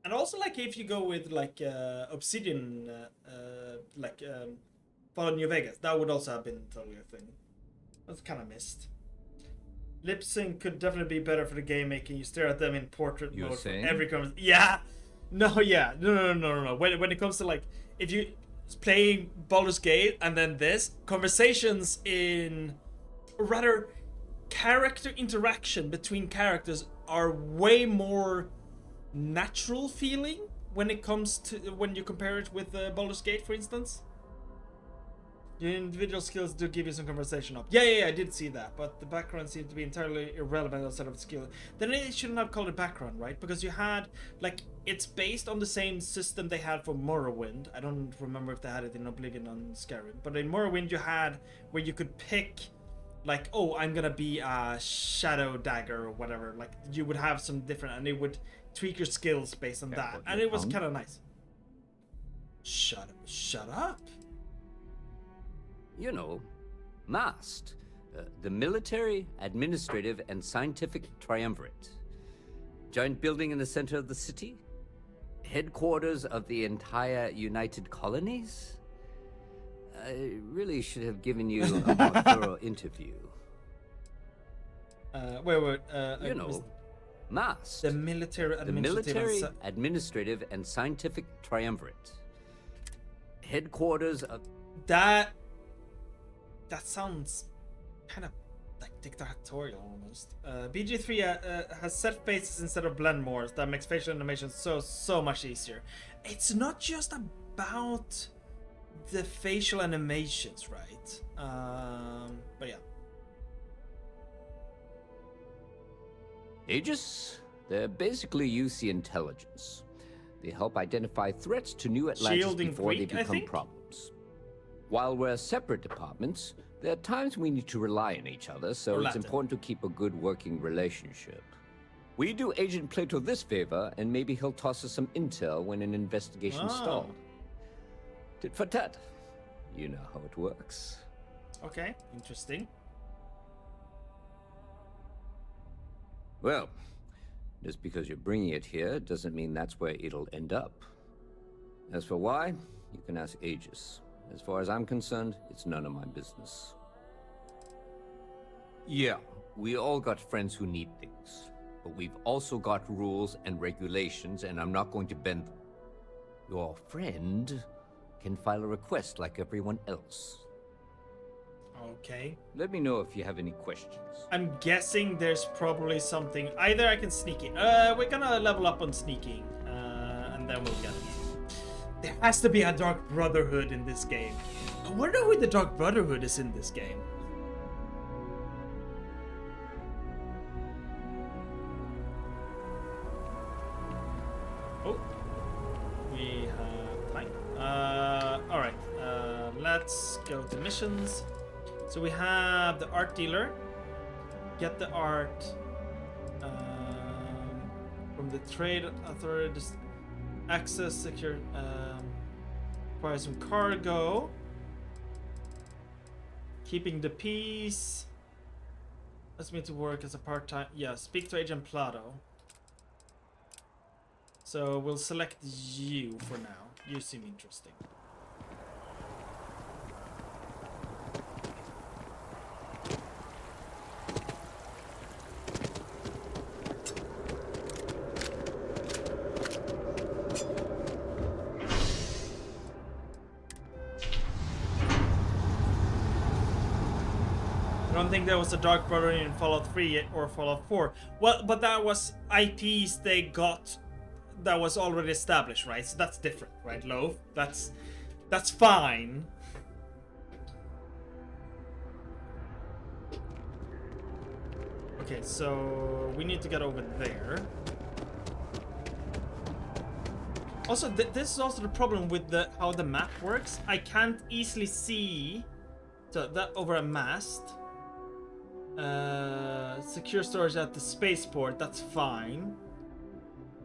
And also, like, if you go with, like, Obsidian, Fallout New Vegas, that would also have been totally a thing. That's kind of missed. Lip sync could definitely be better for the game making. You stare at them in portrait You're mode for saying? every conversation. Yeah. No. Yeah. No. When it comes to like, if you playing Baldur's Gate and then this conversations in, or rather, character interaction between characters are way more natural feeling when it comes to when you compare it with Baldur's Gate, for instance. Your individual skills do give you some conversation up. Yeah, I did see that, but the background seemed to be entirely irrelevant outside of the skill. Then it shouldn't have called it background, right? Because you had, like, it's based on the same system they had for Morrowind. I don't remember if they had it in Oblivion on Skyrim, but in Morrowind you had where you could pick, like, oh, I'm gonna be a Shadow Dagger or whatever. Like, you would have some different, and it would tweak your skills based on that, and it was kind of nice. Shut up. You know, MAST, the Military, Administrative, and Scientific Triumvirate. Giant building in the center of the city? Headquarters of the entire United Colonies? I really should have given you a more thorough interview. Wait. You know, MAST. The Military, Administrative, and Scientific Triumvirate. Headquarters of... That sounds kind of like dictatorial almost. BG3 has set faces instead of blend mores. That makes facial animation so much easier. It's not just about the facial animations, right? But yeah. Aegis? They're basically UC intelligence. They help identify threats to New Atlantis Shielding before Greek, they become problems. While we're separate departments, there are times we need to rely on each other, so it's important to keep a good working relationship. We do Agent Plato this favor, and maybe he'll toss us some intel when an investigation stalled. Tit for tat. You know how it works. Okay, interesting. Well, just because you're bringing it here doesn't mean that's where it'll end up. As for why, you can ask Aegis. As far as I'm concerned, it's none of my business. Yeah, we all got friends who need things. But we've also got rules and regulations, and I'm not going to bend them. Your friend can file a request like everyone else. Okay. Let me know if you have any questions. I'm guessing there's probably something. Either I can sneak in. We're gonna level up on sneaking, and then we'll get it. There has to be a Dark Brotherhood in this game. I wonder who the Dark Brotherhood is in this game. Oh, we have time. All right. Let's go to missions. So we have the art dealer. Get the art from the trade authority. Access secure. Acquire some cargo. Keeping the peace. Ask me to work as a part-time. Yeah, speak to Agent Plato. So we'll select you for now. You seem interesting. I don't think there was a Dark Brotherhood in Fallout 3 yet or Fallout 4. Well, but that was IPs they got that was already established, right? So that's different, right, Loaf? That's fine. Okay, so we need to get over there. Also, this is also the problem with how the map works. I can't easily see that over a mast. Secure storage at the spaceport, that's fine.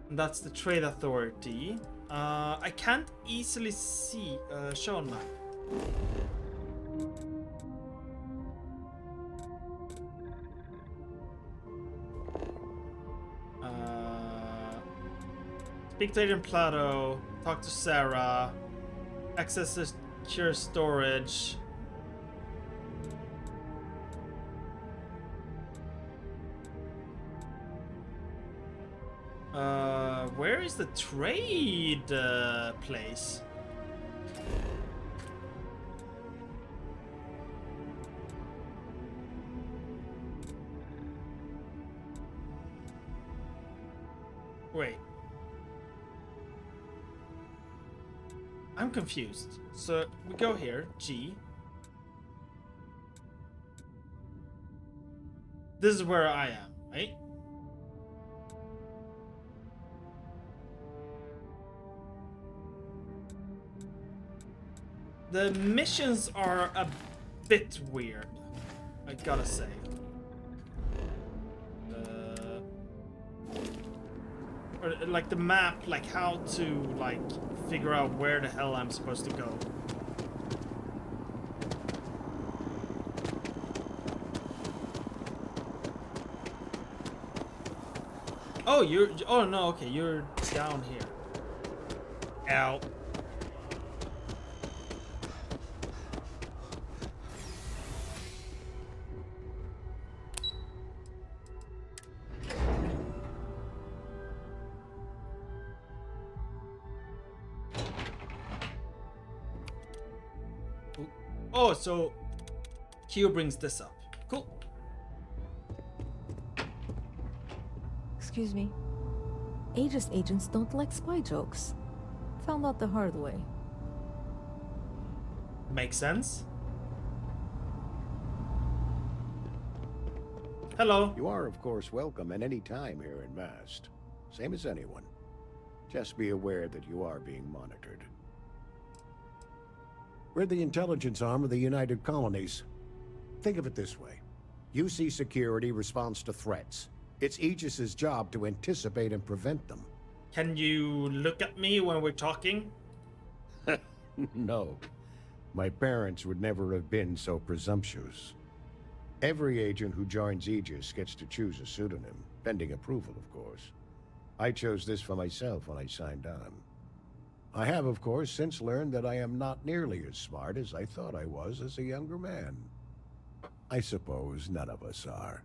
And that's the trade authority. I can't easily see show on map. Speak to Agent Plato, talk to Sarah, access secure storage. where is the trade place? Wait. I'm confused. So we go here, G. This is where I am, right? The missions are a bit weird, I gotta say. Or like the map, like how to like figure out where the hell I'm supposed to go. Oh, you're. Oh no, okay, you're down here. Ow. Oh, so Q brings this up. Cool. Excuse me. Aegis agents don't like spy jokes. Found out the hard way. Makes sense. Hello. You are, of course, welcome at any time here in Mast. Same as anyone. Just be aware that you are being monitored. We're the intelligence arm of the United Colonies. Think of it this way. UC security responds to threats. It's Aegis's job to anticipate and prevent them. Can you look at me when we're talking? No. My parents would never have been so presumptuous. Every agent who joins Aegis gets to choose a pseudonym, pending approval, of course. I chose this for myself when I signed on. I have, of course, since learned that I am not nearly as smart as I thought I was as a younger man. I suppose none of us are.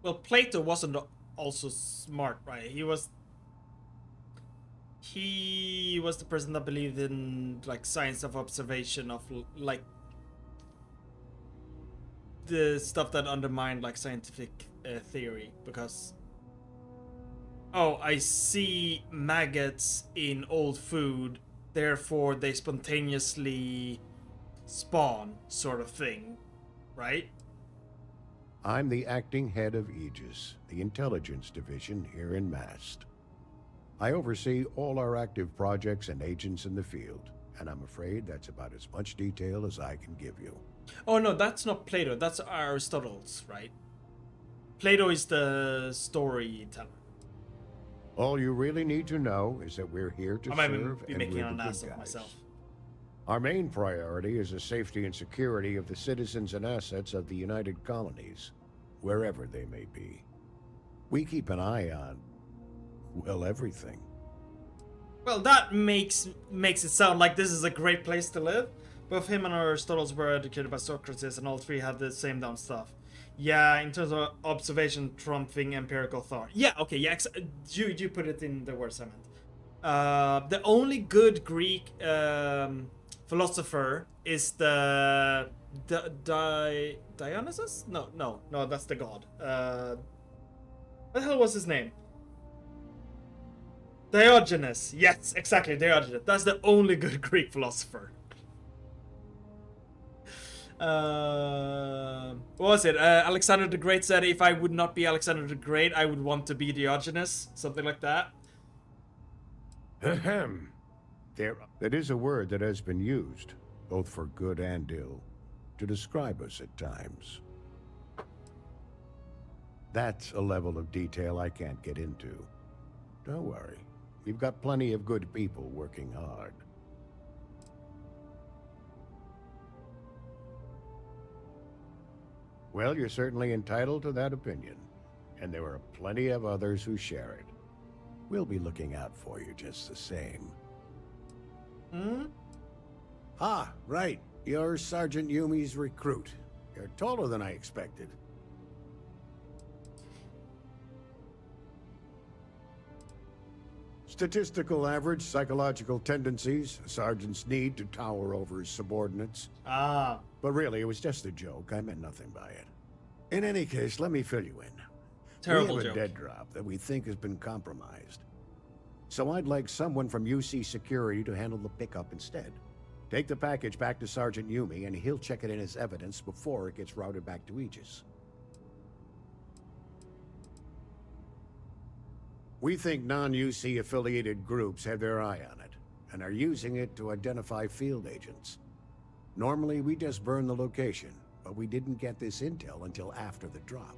Well, Plato wasn't also smart, right? He was the person that believed in like science of observation of like the stuff that undermined like scientific theory, because oh, I see maggots in old food, therefore they spontaneously spawn, sort of thing, right? I'm the acting head of Aegis, the intelligence division here in Mast. I oversee all our active projects and agents in the field, and I'm afraid that's about as much detail as I can give you. Oh no, that's not Plato, that's Aristotle's, right? Plato is the storyteller. All you really need to know is that we're here to I might serve be and making we're an the ass good of guys. myself. Our main priority is the safety and security of the citizens and assets of the United Colonies, wherever they may be. We keep an eye on, well, everything. Well, that makes it sound like this is a great place to live. Both him and Aristotle were educated by Socrates, and all three had the same dumb stuff. Yeah, in terms of observation trumping empirical thought. Yeah, okay, yeah, you put it in the words I meant. The only good Greek philosopher is the Dionysus? No, that's the god. What the hell was his name? Diogenes. Yes, exactly, Diogenes. That's the only good Greek philosopher. What was it? Alexander the Great said, if I would not be Alexander the Great, I would want to be Diogenes. Something like that. Ahem. That is a word that has been used, both for good and ill, to describe us at times. That's a level of detail I can't get into. Don't worry. We've got plenty of good people working hard. Well, you're certainly entitled to that opinion, and there are plenty of others who share it. We'll be looking out for you just the same. Hmm? Ah, right. You're Sergeant Yumi's recruit. You're taller than I expected. Statistical average, psychological tendencies, a sergeant's need to tower over his subordinates. Ah. But really, it was just a joke. I meant nothing by it. In any case, let me fill you in. Terrible we have joke. a dead drop that we think has been compromised. So I'd like someone from UC Security to handle the pickup instead. Take the package back to Sergeant Yumi, and he'll check it in as evidence before it gets routed back to Aegis. We think non-UC affiliated groups have their eye on it, and are using it to identify field agents. Normally, we just burn the location, but we didn't get this intel until after the drop.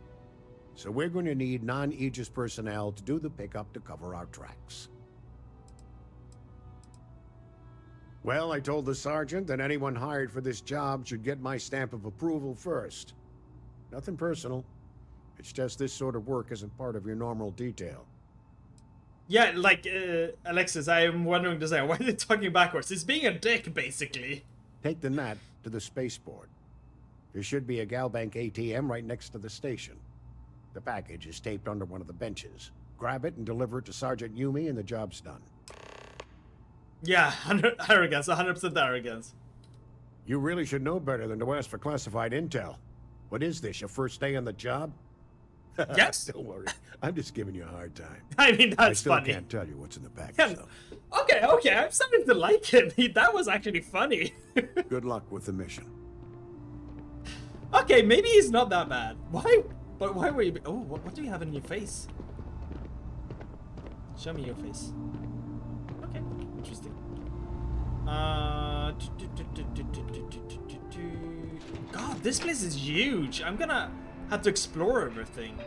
So we're going to need non-Aegis personnel to do the pickup to cover our tracks. Well, I told the sergeant that anyone hired for this job should get my stamp of approval first. Nothing personal. It's just this sort of work isn't part of your normal detail. Yeah, like, Alexis, I am wondering the same. Why are they talking backwards? It's being a dick, basically. Take the NAT to the spaceport. There should be a Galbank ATM right next to the station. The package is taped under one of the benches. Grab it and deliver it to Sergeant Yumi and the job's done. Yeah, arrogance, 100% arrogance. You really should know better than to ask for classified intel. What is this, your first day on the job? Yes. Don't worry, I'm just giving you a hard time. I mean, that's funny. I funny. still can't tell you what's in the package, Yeah. though. Okay, I'm starting to like him. That was actually funny. Good luck with the mission. Okay, maybe he's not that bad. Why? But why were you? Oh, what do you have in your face? Show me your face. Okay, interesting. God, this place is huge. I'm gonna have to explore everything.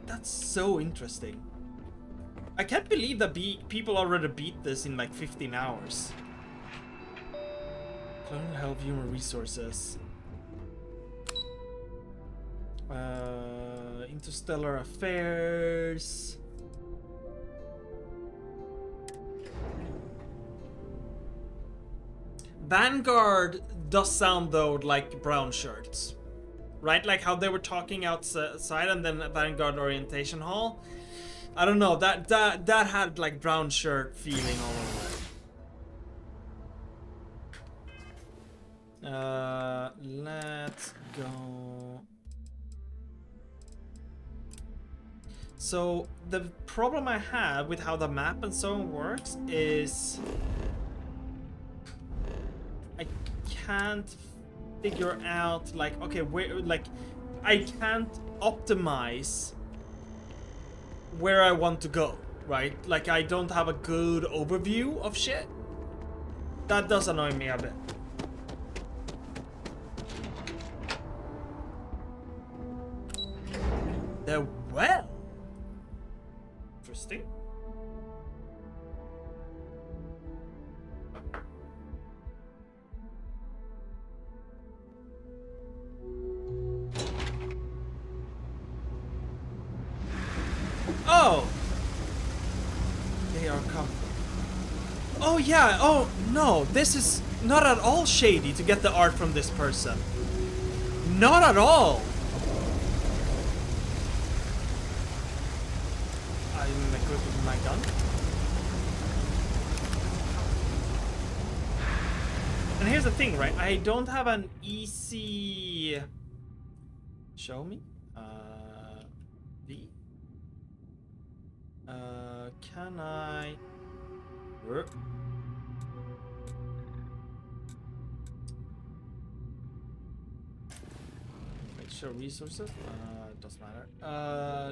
That's so interesting. I can't believe that people already beat this in like 15 hours. Colonial Health Human Resources. Interstellar Affairs. Vanguard does sound though like brown shirts, right? Like how they were talking outside and then Vanguard Orientation Hall. I don't know, that had like brown shirt feeling all over it. Let's go. So the problem I have with how the map and so on works is I can't figure out like, okay, where, like, I can't optimize where I want to go, right? Like, I don't have a good overview of shit. That does annoy me a bit. The well. Interesting. Oh! They are coming. Oh yeah, oh no, this is not at all shady to get the art from this person. Not at all! I'm equipping my gun. And here's the thing, right? I don't have an easy... Show me? V? Can I... Wait, show resources? Doesn't matter.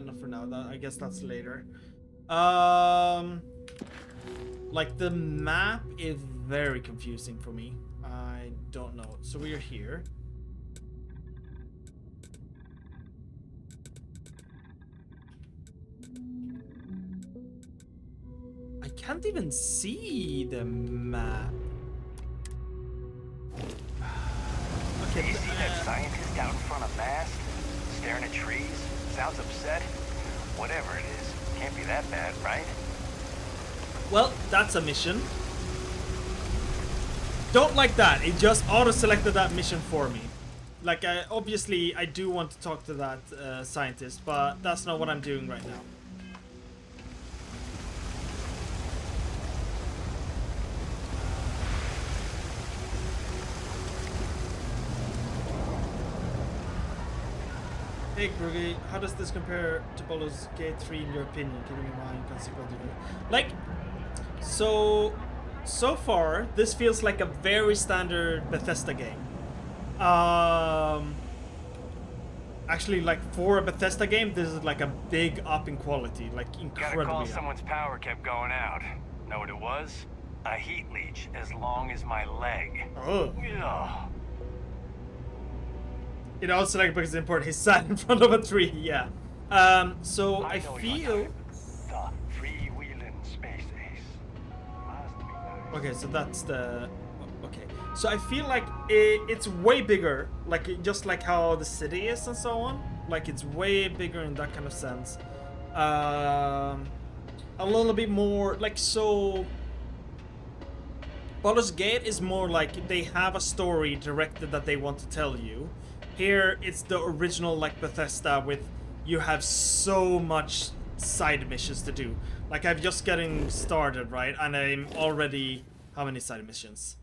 Not for now. I guess that's later. Like the map is very confusing for me. I don't know. So we're here. I can't even see the map. Okay. You see that scientist out in front of mast, staring at trees? Sounds upset. Whatever it is, can't be that bad, right? Well, that's a mission. Don't like that. It just auto-selected that mission for me. Like, obviously, I do want to talk to that scientist, but that's not what I'm doing right now. Hey Bruggy, how does this compare to Baldur's Gate 3 in your opinion, keeping in mind consequently? Like, so far, this feels like a very standard Bethesda game. Actually, like, for a Bethesda game, this is like a big up in quality, like incredibly Gotta call up. someone's power kept going out. Know what it was? A heat leech as long as my leg. Oh. Ugh. It also like because it's important he sat in front of a tree, yeah. So I feel The freewheeling space ace. Must be nice. okay, so that's the okay. So I feel like it's way bigger, like just like how the city is and so on. Like it's way bigger in that kind of sense. A little bit more like so. Baldur's Gate is more like they have a story directed that they want to tell you. Here, it's the original like Bethesda with you have so much side missions to do. Like I'm just getting started, right? And I'm already how many side missions?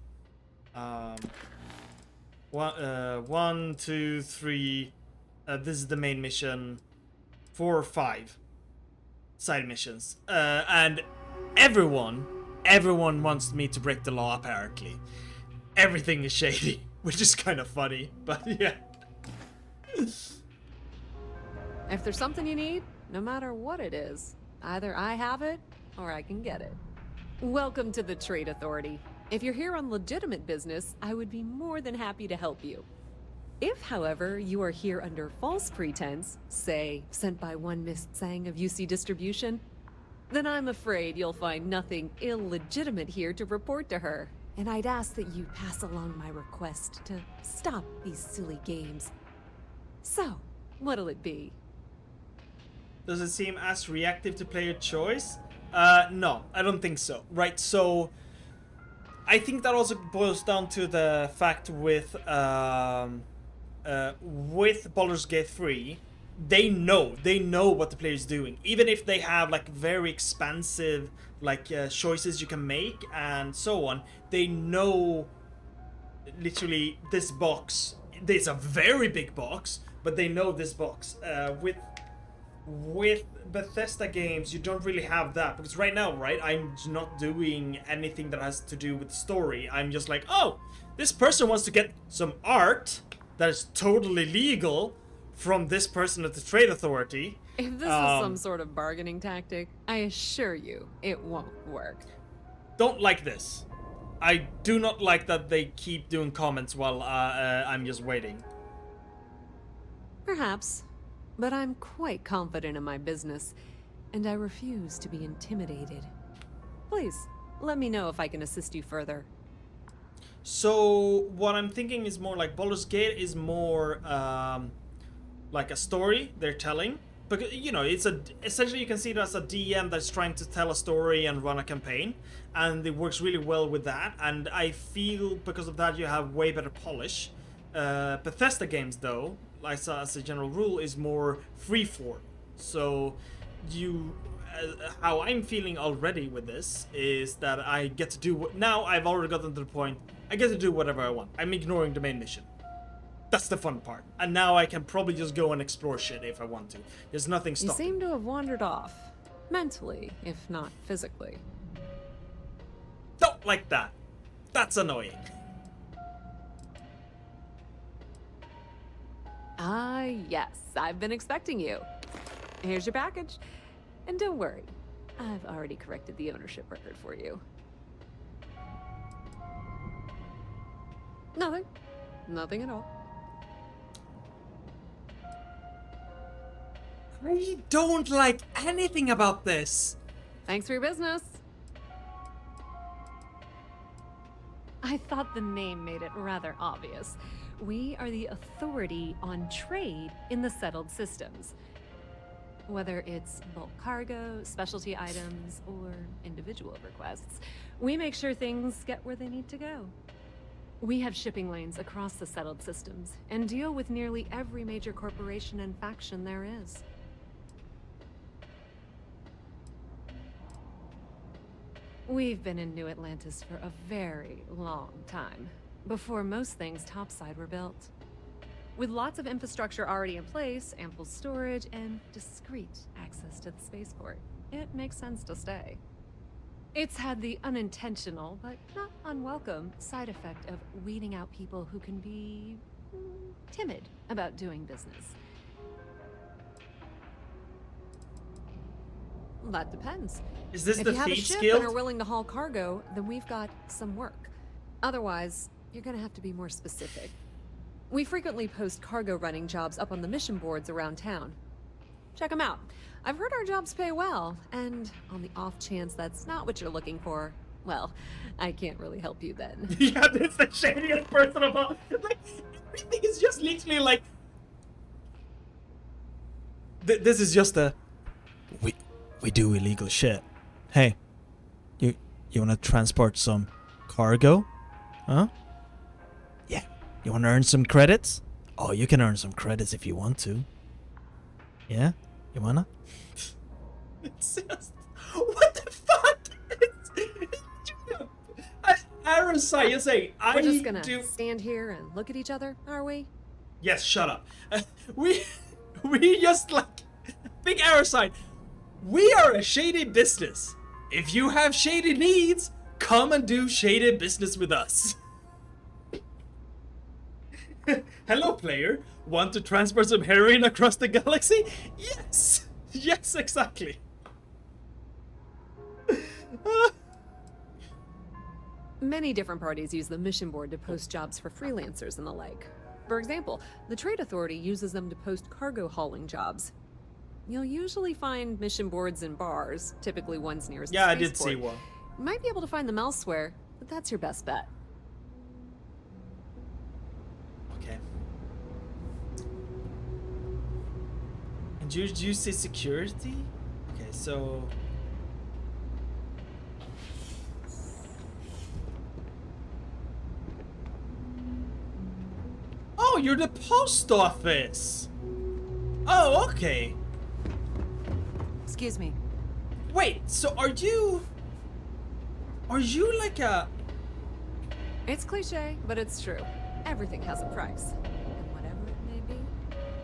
1, 2, 3. This is the main mission. 4 or 5 side missions, and everyone wants me to break the law. Apparently, everything is shady, which is kind of funny. But yeah. If there's something you need, no matter what it is, either I have it or I can get it. Welcome to the Trade Authority. If you're here on legitimate business, I would be more than happy to help you. If, however, you are here under false pretense, say, sent by one Miss Tsang of UC Distribution, then I'm afraid you'll find nothing illegitimate here to report to her. And I'd ask that you pass along my request to stop these silly games. So, what'll it be? Does it seem as reactive to player choice? No, I don't think so. Right, so I think that also boils down to the fact with Baldur's Gate 3, they know what the player is doing. Even if they have like very expansive like choices you can make and so on, they know literally this box. It's a very big box, but they know this box. With Bethesda games, you don't really have that because right now, right, I'm not doing anything that has to do with the story. I'm just like, oh, this person wants to get some art that is totally legal from this person at the Trade Authority. If this is some sort of bargaining tactic, I assure you, it won't work. Don't like this. I do not like that they keep doing comments while I'm just waiting. Perhaps, but I'm quite confident in my business, and I refuse to be intimidated. Please, let me know if I can assist you further. So what I'm thinking is more like Baldur's Gate is more like a story they're telling. But you know, it's essentially you can see it as a DM that's trying to tell a story and run a campaign, and it works really well with that. And I feel because of that you have way better polish. Bethesda games though, like as a general rule, is more freeform. So you, how I'm feeling already with this is that I get to do now. I've already gotten to the point. I get to do whatever I want. I'm ignoring the main mission. That's the fun part. And now I can probably just go and explore shit if I want to. There's nothing stopping. You seem to have wandered off. Mentally, if not physically. Don't like that. That's annoying. Ah, yes. I've been expecting you. Here's your package. And don't worry. I've already corrected the ownership record for you. Nothing. Nothing at all. I don't like anything about this. Thanks for your business. I thought the name made it rather obvious. We are the authority on trade in the settled systems. Whether it's bulk cargo, specialty items, or individual requests, we make sure things get where they need to go. We have shipping lanes across the settled systems and deal with nearly every major corporation and faction there is. We've been in New Atlantis for a very long time, before most things topside were built. With lots of infrastructure already in place, ample storage, and discreet access to the spaceport, it makes sense to stay. It's had the unintentional, but not unwelcome, side effect of weeding out people who can be timid about doing business. That depends. Is this if the you have a Thieves ship Guild? and are willing to haul cargo, then we've got some work. Otherwise, you're gonna have to be more specific. We frequently post cargo running jobs up on the mission boards around town. Check them out. I've heard our jobs pay well, and on the off chance that's not what you're looking for, well, I can't really help you then. Yeah, that's the shadiest person of all. Like, everything is just literally like... This is just a... We do illegal shit. Hey, you wanna transport some cargo? Huh? Yeah. You wanna earn some credits? Oh, you can earn some credits if you want to. Yeah? You wanna? It's just... What the fuck? Arasai, you say, We're just gonna stand here and look at each other, are we? Yes, shut up. We just like... Big Arasai. We are a shady business. If you have shady needs, come and do shady business with us. Hello, player. Want to transport some heroin across the galaxy? Yes! Yes, exactly. Many different parties use the mission board to post jobs for freelancers and the like. For example, the Trade Authority uses them to post cargo hauling jobs. You'll usually find mission boards in bars, typically ones nearest the Yeah, I did see spaceport. one. You might be able to find them elsewhere, but that's your best bet. Okay. And did you say security? Okay, so... Oh, you're the post office! Oh, okay. Excuse me. Wait, so are you like a... It's cliche, but it's true. Everything has a price. And whatever it may be,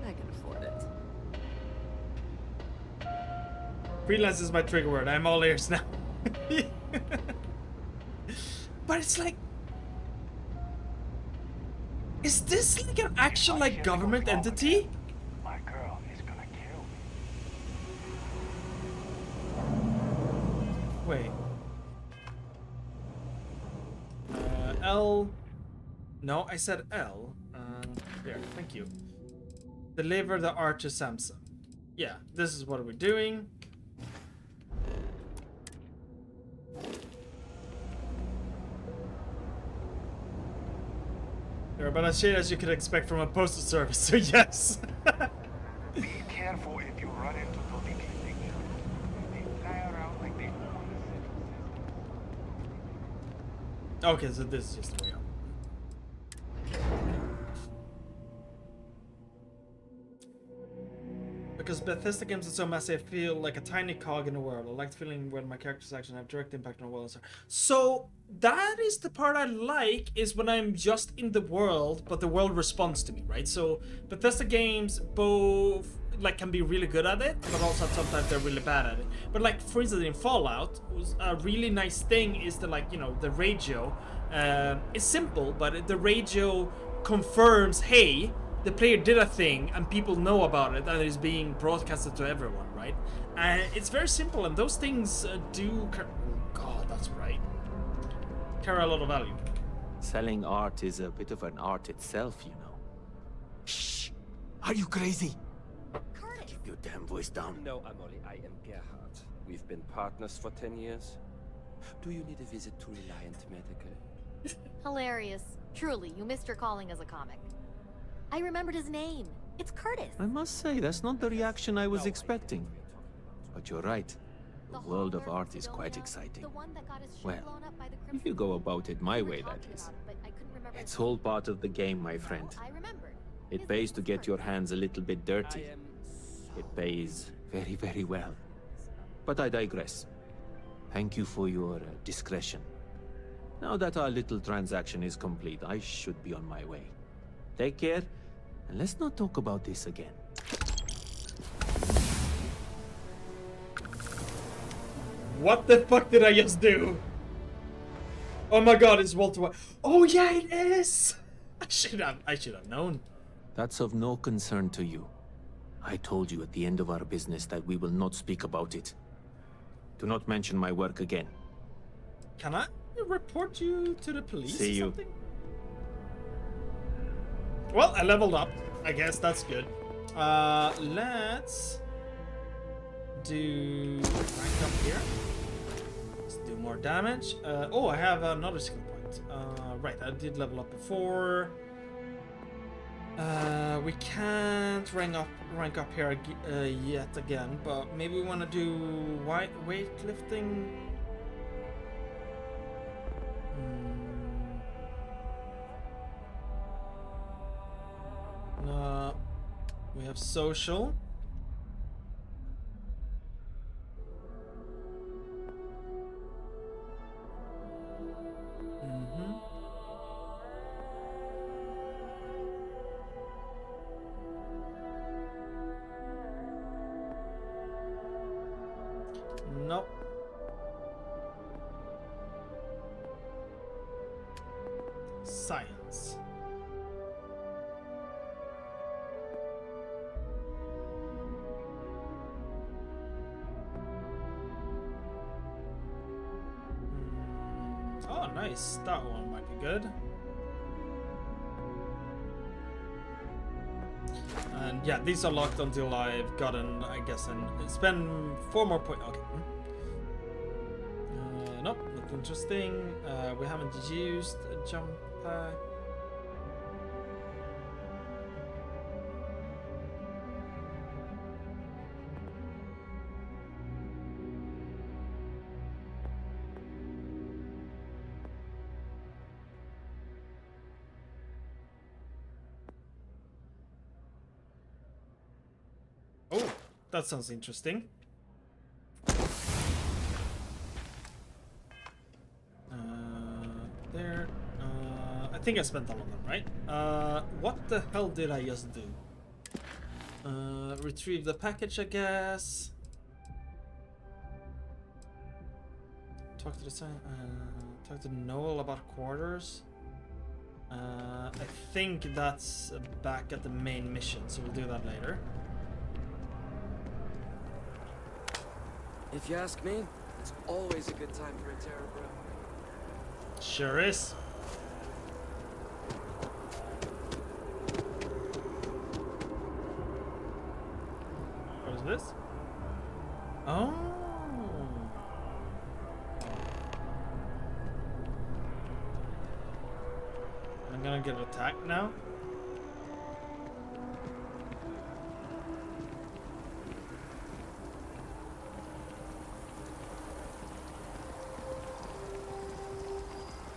I can afford it. Freelance is my trigger word. I'm all ears now. But it's like... Is this like an actual like government entity? My girl is gonna kill me. Wait. L... No, I said L. There, thank you. Deliver the art to Samson. Yeah, this is what we're doing. They're about as shit as you could expect from a postal service, so yes. Be careful if you run into those interesting shooters. They fly around like they own the city. Okay, so this is just the way up. Because Bethesda games are so massive, I feel like a tiny cog in the world. I like the feeling when my character's actions have direct impact on the world. So that is the part I like, is when I'm just in the world, but the world responds to me, right? So Bethesda games both like can be really good at it, but also sometimes they're really bad at it. But like for instance in Fallout, was a really nice thing is the like, you know, the radio. It's simple, but the radio confirms, hey, the player did a thing and people know about it and it is being broadcasted to everyone, right? And it's very simple, and those things do oh god, that's right, carry a lot of value. Selling art is a bit of an art itself, you know. Shh! Are you crazy? Keep your damn voice down. No, Amoli, I am Gerhard. We've been partners for 10 years. Do you need a visit to Reliant Medical? Hilarious. Truly, you missed your calling as a comic. I remembered his name. It's Curtis. I must say, that's not the reaction I was expecting. But you're right. The world of art is quite exciting. Well, if you go about it my way, that is. It's all part of the game, my friend. It pays to get your hands a little bit dirty. It pays very, very well. But I digress. Thank you for your discretion. Now that our little transaction is complete, I should be on my way. Take care, And let's not talk about this again. What the fuck did I just do? Oh my god, it's Walter White. Oh yeah, it is! I should have known. That's of no concern to you. I told you at the end of our business that we will not speak about it. Do not mention my work again. Can I report you to the police See or you. something? Well, I leveled up. I guess that's good. Let's do rank up here. Let's do more damage. Oh, I have another skill point. Right, I did level up before. We can't rank up here yet again, but maybe we want to do weightlifting. No, we have social. Nope. Science. Oh, nice. That one might be good. And yeah, these are locked until I've gotten, I guess, and spend 4 more points. Okay. Nope, not interesting. We haven't used a jump pack. Oh, that sounds interesting. There. I think I spent all of them, right? What the hell did I just do? Retrieve the package, I guess. Talk to the talk to Noel about quarters. I think that's back at the main mission, so we'll do that later. If you ask me, it's always a good time for a terror bro. Sure is. What is this? Oh. I'm gonna get attacked now.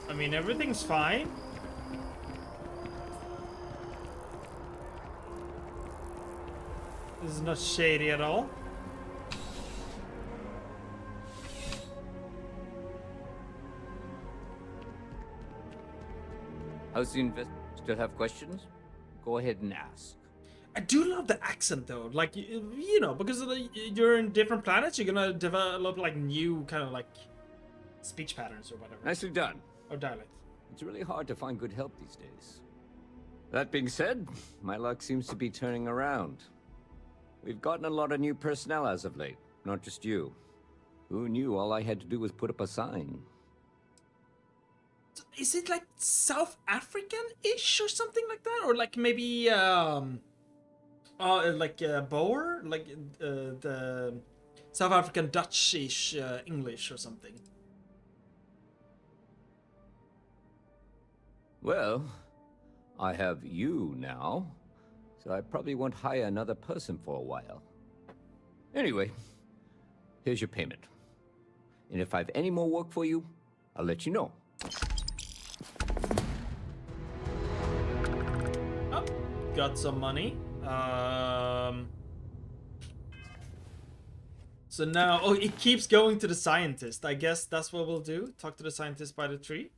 I mean, everything's fine. This is not shady at all. How's the invest? Still have questions? Go ahead and ask. I do love the accent though, like you know, because of you're in different planets, you're gonna develop like new kind of like speech patterns or whatever. Nicely done. Or dialect. It's really hard to find good help these days. That being said, my luck seems to be turning around. We've gotten a lot of new personnel as of late, not just you. Who knew all I had to do was put up a sign? Is it like South African-ish or something like that? Or like maybe like Boer? Like the South African Dutch-ish English or something. Well, I have you now, so I probably won't hire another person for a while. Anyway, here's your payment. And if I have any more work for you, I'll let you know. Oh, got some money. So now, oh, it keeps going to the scientist. I guess that's what we'll do. Talk to the scientist by the tree.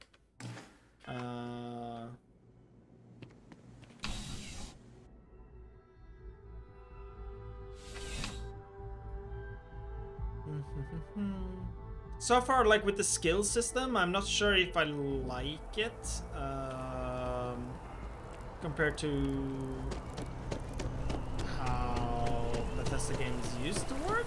So far, like with the skill system, I'm not sure if I like it compared to how Bethesda games used to work.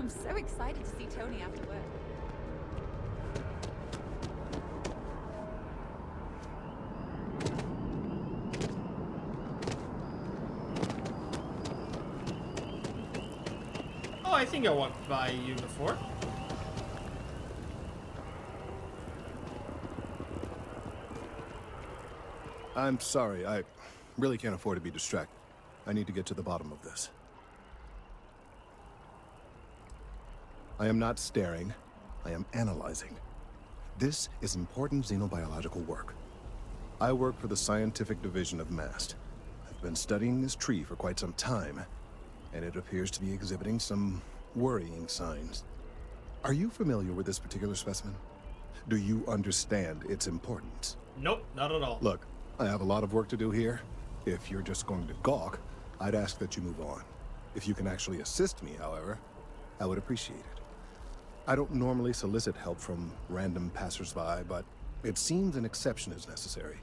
I'm so excited to see Tony after work. Oh, I think I walked by you before. I'm sorry, I really can't afford to be distracted. I need to get to the bottom of this. I am not staring, I am analyzing. This is important xenobiological work. I work for the scientific division of MAST. I've been studying this tree for quite some time, and it appears to be exhibiting some worrying signs. Are you familiar with this particular specimen? Do you understand its importance? Nope, not at all. Look, I have a lot of work to do here. If you're just going to gawk, I'd ask that you move on. If you can actually assist me, however, I would appreciate it. I don't normally solicit help from random passersby, but it seems an exception is necessary.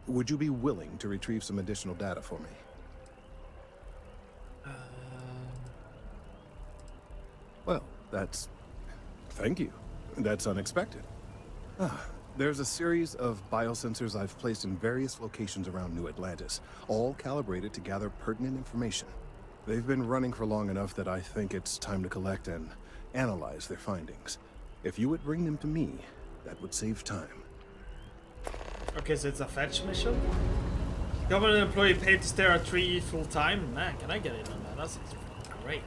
Would you be willing to retrieve some additional data for me? Well, that's... Thank you. That's unexpected. There's a series of biosensors I've placed in various locations around New Atlantis, all calibrated to gather pertinent information. They've been running for long enough that I think it's time to collect and analyze their findings. If you would bring them to me, that would save time. Okay, so it's a fetch mission? Government employee paid to stare at a tree full time? Man, can I get in on that? That sounds great.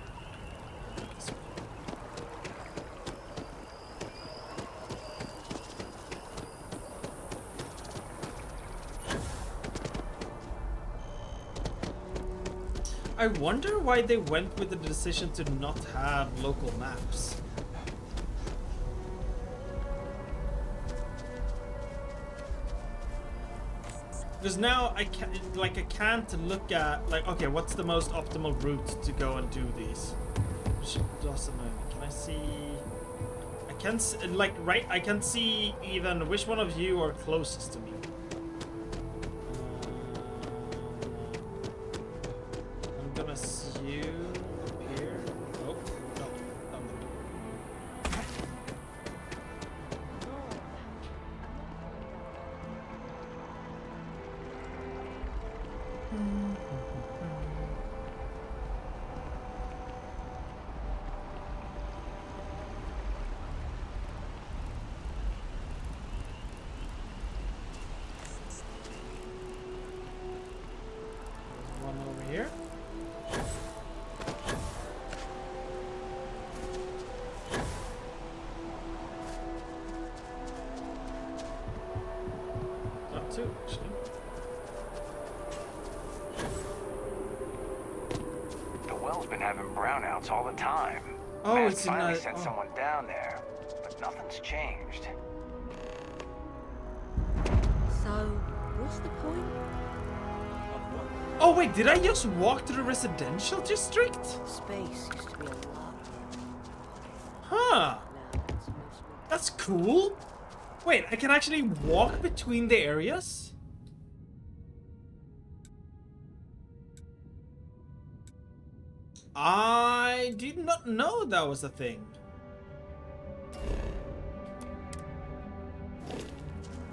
I wonder why they went with the decision to not have local maps. Because now I can't look at like, okay, what's the most optimal route to go and do these? Just a moment. Can I see? I can't like right. I can't see even which one of you are closest to me. I'm gonna see you up here. Oh no, down there. One over here. Not two, actually. The well's been having brownouts all the time. Oh, Matt it's finally not. sent someone down there, but nothing's changed. So, what's the point? Oh wait, did I just walk to the residential district? Space used to be a lot. Huh. That's cool. Wait, I can actually walk between the areas? I did not know that was a thing.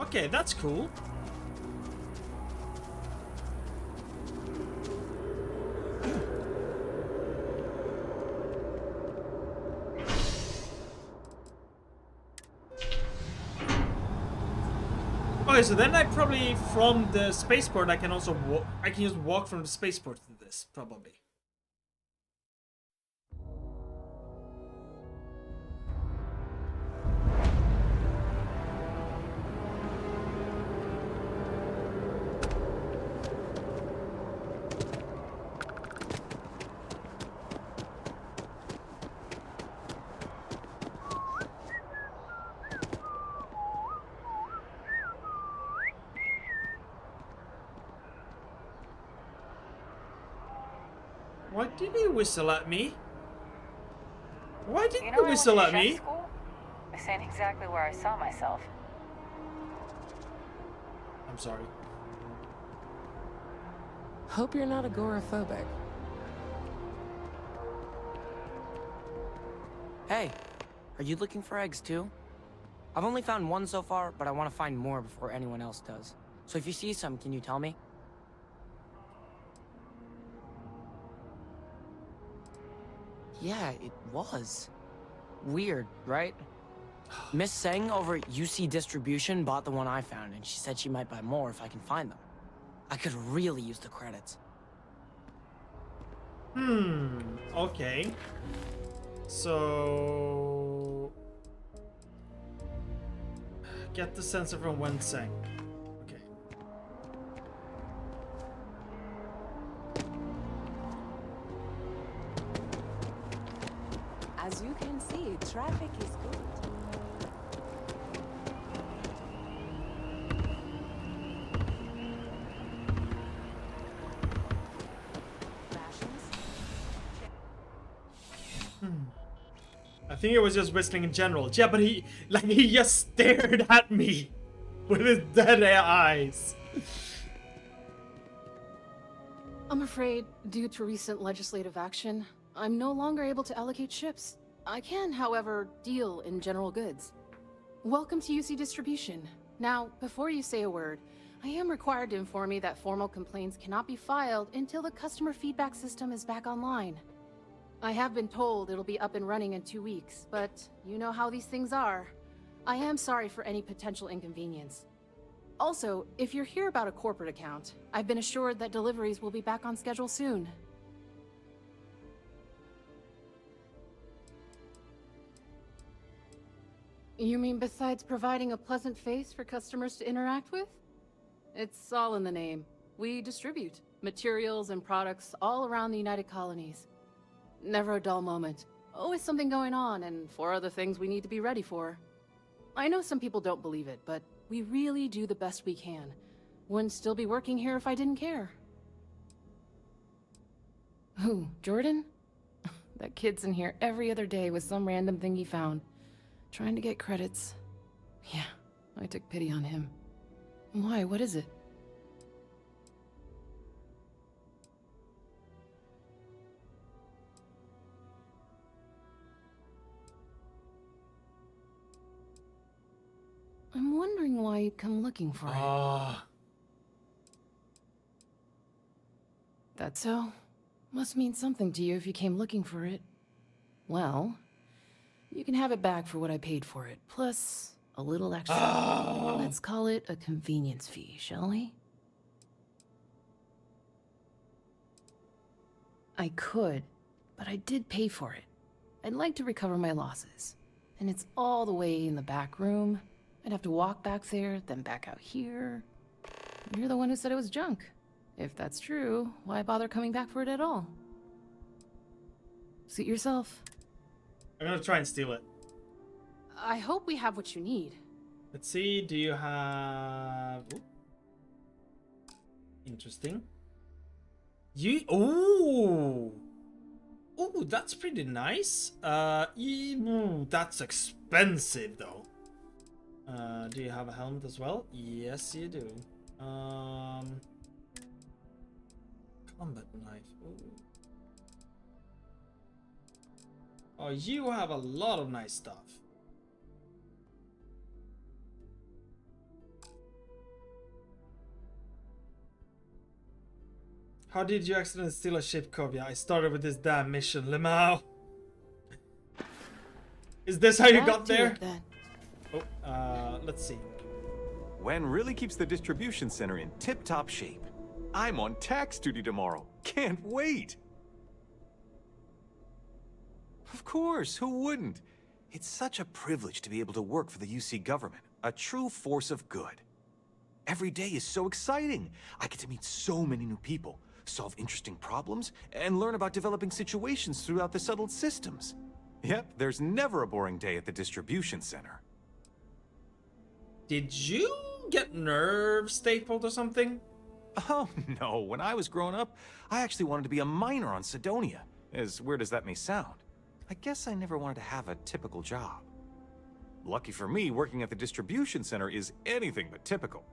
Okay, that's cool. Okay, so then I probably from the spaceport I can also walk. I can just walk from the spaceport to this probably. Why did he whistle at me? Why did You he know, whistle I at went to me? chef school. This ain't exactly where I saw myself. I'm sorry. Hope you're not agoraphobic. Hey, are you looking for eggs too? I've only found one so far, but I want to find more before anyone else does. So if you see some, can you tell me? Yeah, it was. Weird, right? Miss Seng over at UC Distribution bought the one I found, and she said she might buy more if I can find them. I could really use the credits. Okay. So... Get the sensor from Wenseng. Okay. As you can see, traffic is good. I think it was just whistling in general. Yeah, but he just stared at me with his dead eyes. I'm afraid, due to recent legislative action, I'm no longer able to allocate ships. I can, however, deal in general goods. Welcome to UC Distribution. Now, before you say a word, I am required to inform you that formal complaints cannot be filed until the customer feedback system is back online. I have been told it'll be up and running in 2 weeks, but you know how these things are. I am sorry for any potential inconvenience. Also, if you're here about a corporate account, I've been assured that deliveries will be back on schedule soon. You mean besides providing a pleasant face for customers to interact with? It's all in the name. We distribute materials and products all around the United Colonies. Never a dull moment. Always something going on, and 4 other things we need to be ready for. I know some people don't believe it, but we really do the best we can. Wouldn't still be working here if I didn't care. Who, Jordan? That kid's in here every other day with some random thing he found. Trying to get credits. Yeah, I took pity on him. Why, what is it? I'm wondering why you'd come looking for it. That's so? Must mean something to you if you came looking for it. Well, you can have it back for what I paid for it, plus a little extra. Let's call it a convenience fee, shall we? I could, but I did pay for it. I'd like to recover my losses. And it's all the way in the back room. I'd have to walk back there, then back out here. You're the one who said it was junk. If that's true, why bother coming back for it at all? Suit yourself. I'm gonna try and steal it. I hope we have what you need. Let's see, do you have... Ooh. Interesting. Ooh! Ooh, that's pretty nice. Ooh, that's expensive though. Do you have a helmet as well? Yes, you do. Combat knife. Ooh. Oh, you have a lot of nice stuff. How did you accidentally steal a ship, Kovia? I started with this damn mission, Limau. Is this how you got there? Oh, let's see. Wen really keeps the distribution center in tip-top shape. I'm on tax duty tomorrow. Can't wait. Of course, who wouldn't? It's such a privilege to be able to work for the UC government, a true force of good. Every day is so exciting. I get to meet so many new people, solve interesting problems, and learn about developing situations throughout the settled systems. Yep, there's never a boring day at the distribution center. Did you get nerve stapled or something? Oh, no. When I was growing up, I actually wanted to be a miner on Sidonia. As weird as that may sound. I guess I never wanted to have a typical job. Lucky for me, working at the distribution center is anything but typical.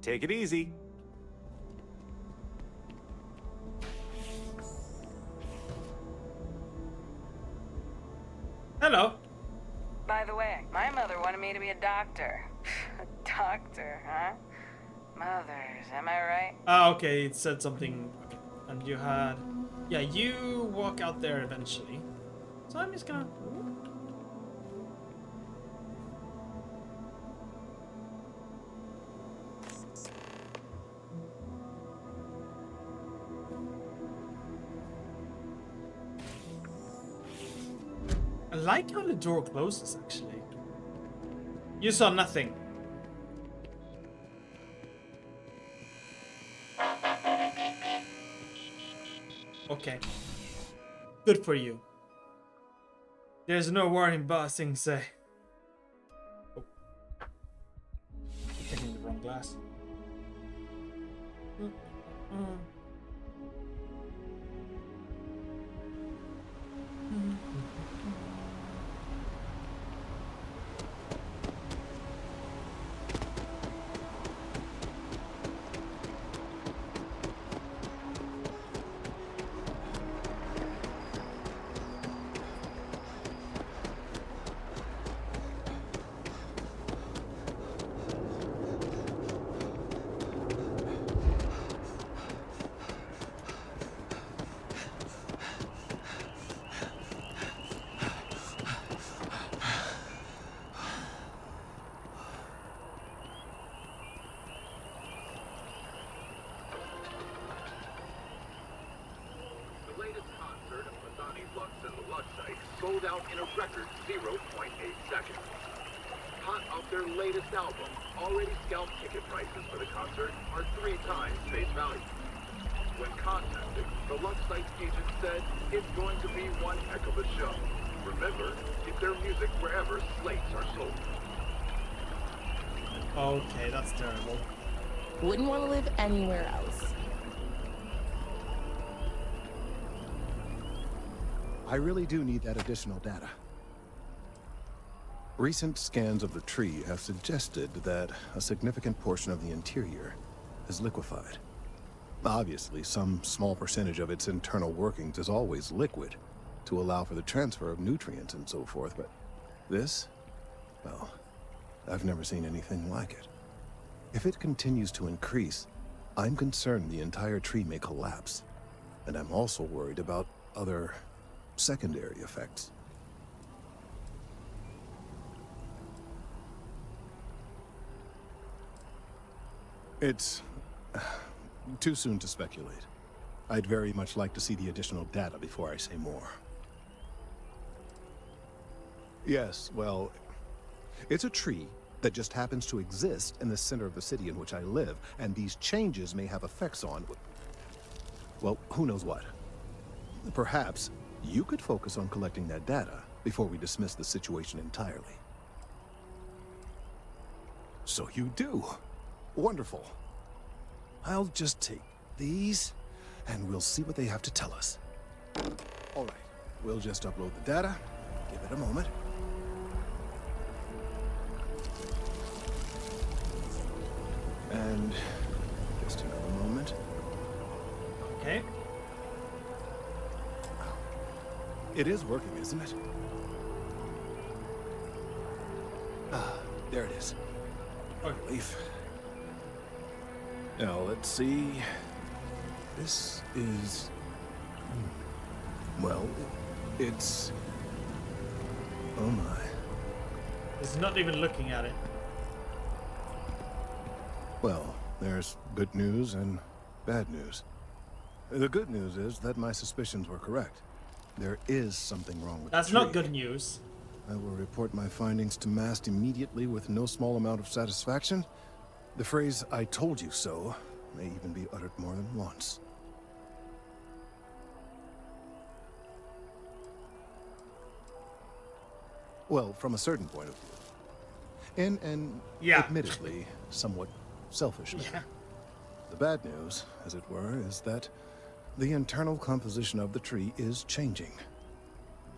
Take it easy. Hello. By the way, my mother wanted me to be a doctor. A doctor, huh? Mothers, am I right? Ah, okay, it said something. Okay. And you had... Yeah, you walk out there eventually. So I'm just gonna... I like how the door closes, actually. You saw nothing. Okay. Good for you. There's no worrying bossing, say. Oh. I'm taking the wrong glass. sold out in a record 0.8 seconds. Hot off their latest album, already scalped ticket prices for the concert are 3 times face value. When contacted, the Lux Site's agent said it's going to be one heck of a show. Remember, get their music wherever slates are sold. Okay, that's terrible. Wouldn't want to live anywhere else. I really do need that additional data. Recent scans of the tree have suggested that a significant portion of the interior is liquefied. Obviously, some small percentage of its internal workings is always liquid to allow for the transfer of nutrients and so forth, but this, well, I've never seen anything like it. If it continues to increase, I'm concerned the entire tree may collapse. And I'm also worried about other secondary effects. It's too soon to speculate. I'd very much like to see the additional data before I say more. Yes, well, it's a tree that just happens to exist in the center of the city in which I live, and these changes may have effects on, well, who knows what. Perhaps you could focus on collecting that data before we dismiss the situation entirely. So you do. Wonderful. I'll just take these, and we'll see what they have to tell us. All right, we'll just upload the data. Give it a moment. And just another moment. Okay. It is working, isn't it? Ah, there it is. Relief. Now, let's see. This is... well, it's... oh my. It's not even looking at it. Well, there's good news and bad news. The good news is that my suspicions were correct. There is something wrong with That's the tree. not good news. I will report my findings to MAST immediately with no small amount of satisfaction. The phrase, "I told you so," may even be uttered more than once. Well, from a certain point of view. In an admittedly somewhat selfishly. Yeah. The bad news, as it were, is that the internal composition of the tree is changing.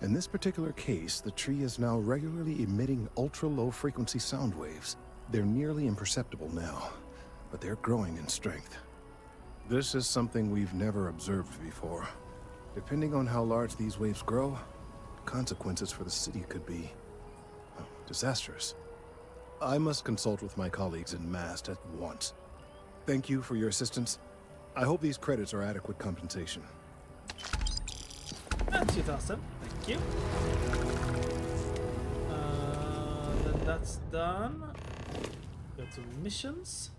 In this particular case, the tree is now regularly emitting ultra-low frequency sound waves. They're nearly imperceptible now, but they're growing in strength. This is something we've never observed before. Depending on how large these waves grow, consequences for the city could be disastrous. I must consult with my colleagues in Mast at once. Thank you for your assistance. I hope these credits are adequate compensation. 2000, thank you. Then that's done. Go to missions.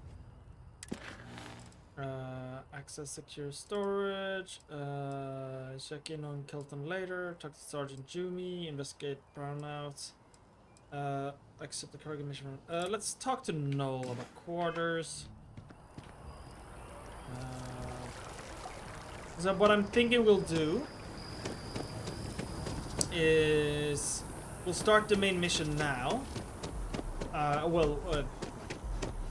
Access secure storage. Check in on Kelton later. Talk to Sergeant Jumi. Investigate brownouts. Accept the cargo mission. Let's talk to Noel about quarters. So what I'm thinking we'll do is we'll start the main mission now.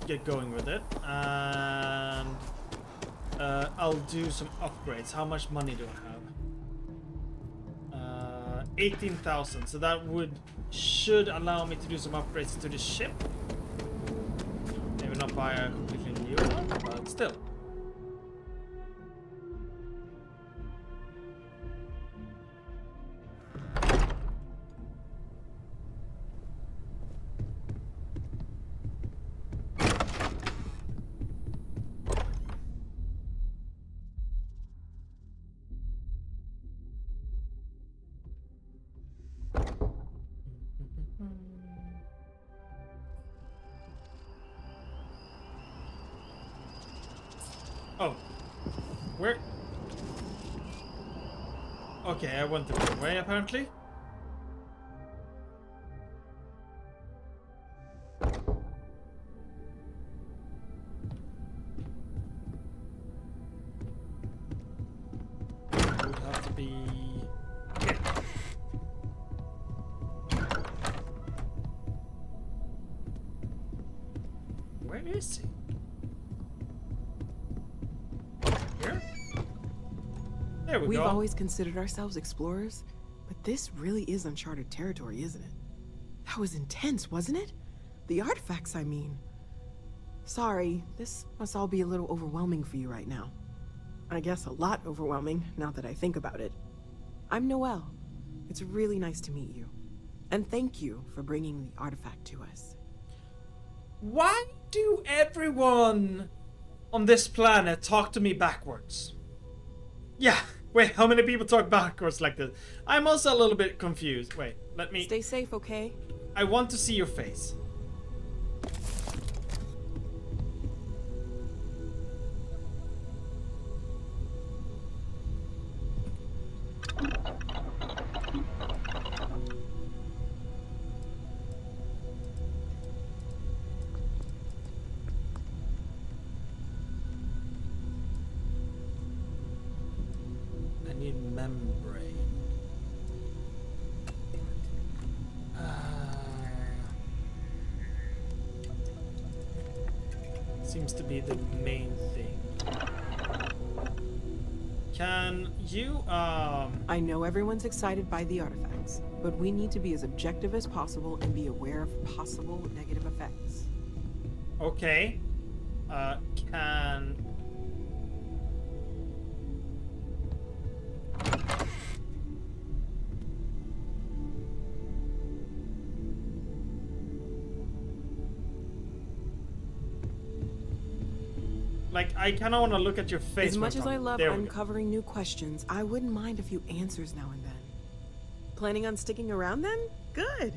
Get going with it, and I'll do some upgrades. How much money do I have? 18,000. So that should allow me to do some upgrades to the ship. Maybe not buy a completely new one, but still. Oh, where? Okay, I went the wrong way apparently. It would have to be here. Where is he? There we We've go. always considered ourselves explorers, but this really is uncharted territory, isn't it? That was intense, wasn't it? The artifacts, I mean. Sorry, this must all be a little overwhelming for you right now. I guess a lot overwhelming, now that I think about it. I'm Noelle. It's really nice to meet you. And thank you for bringing the artifact to us. Why do everyone on this planet talk to me backwards? Yeah, wait, how many people talk backwards like this? I'm also a little bit confused. Wait, let me... Stay safe, okay? I want to see your face. Membrane. Seems to be the main thing. Can you, I know everyone's excited by the artifacts, but we need to be as objective as possible and be aware of possible negative effects. Okay. Like, I kind of want to look at your face. As much as I love there uncovering new questions, I wouldn't mind a few answers now and then. Planning on sticking around then? Good.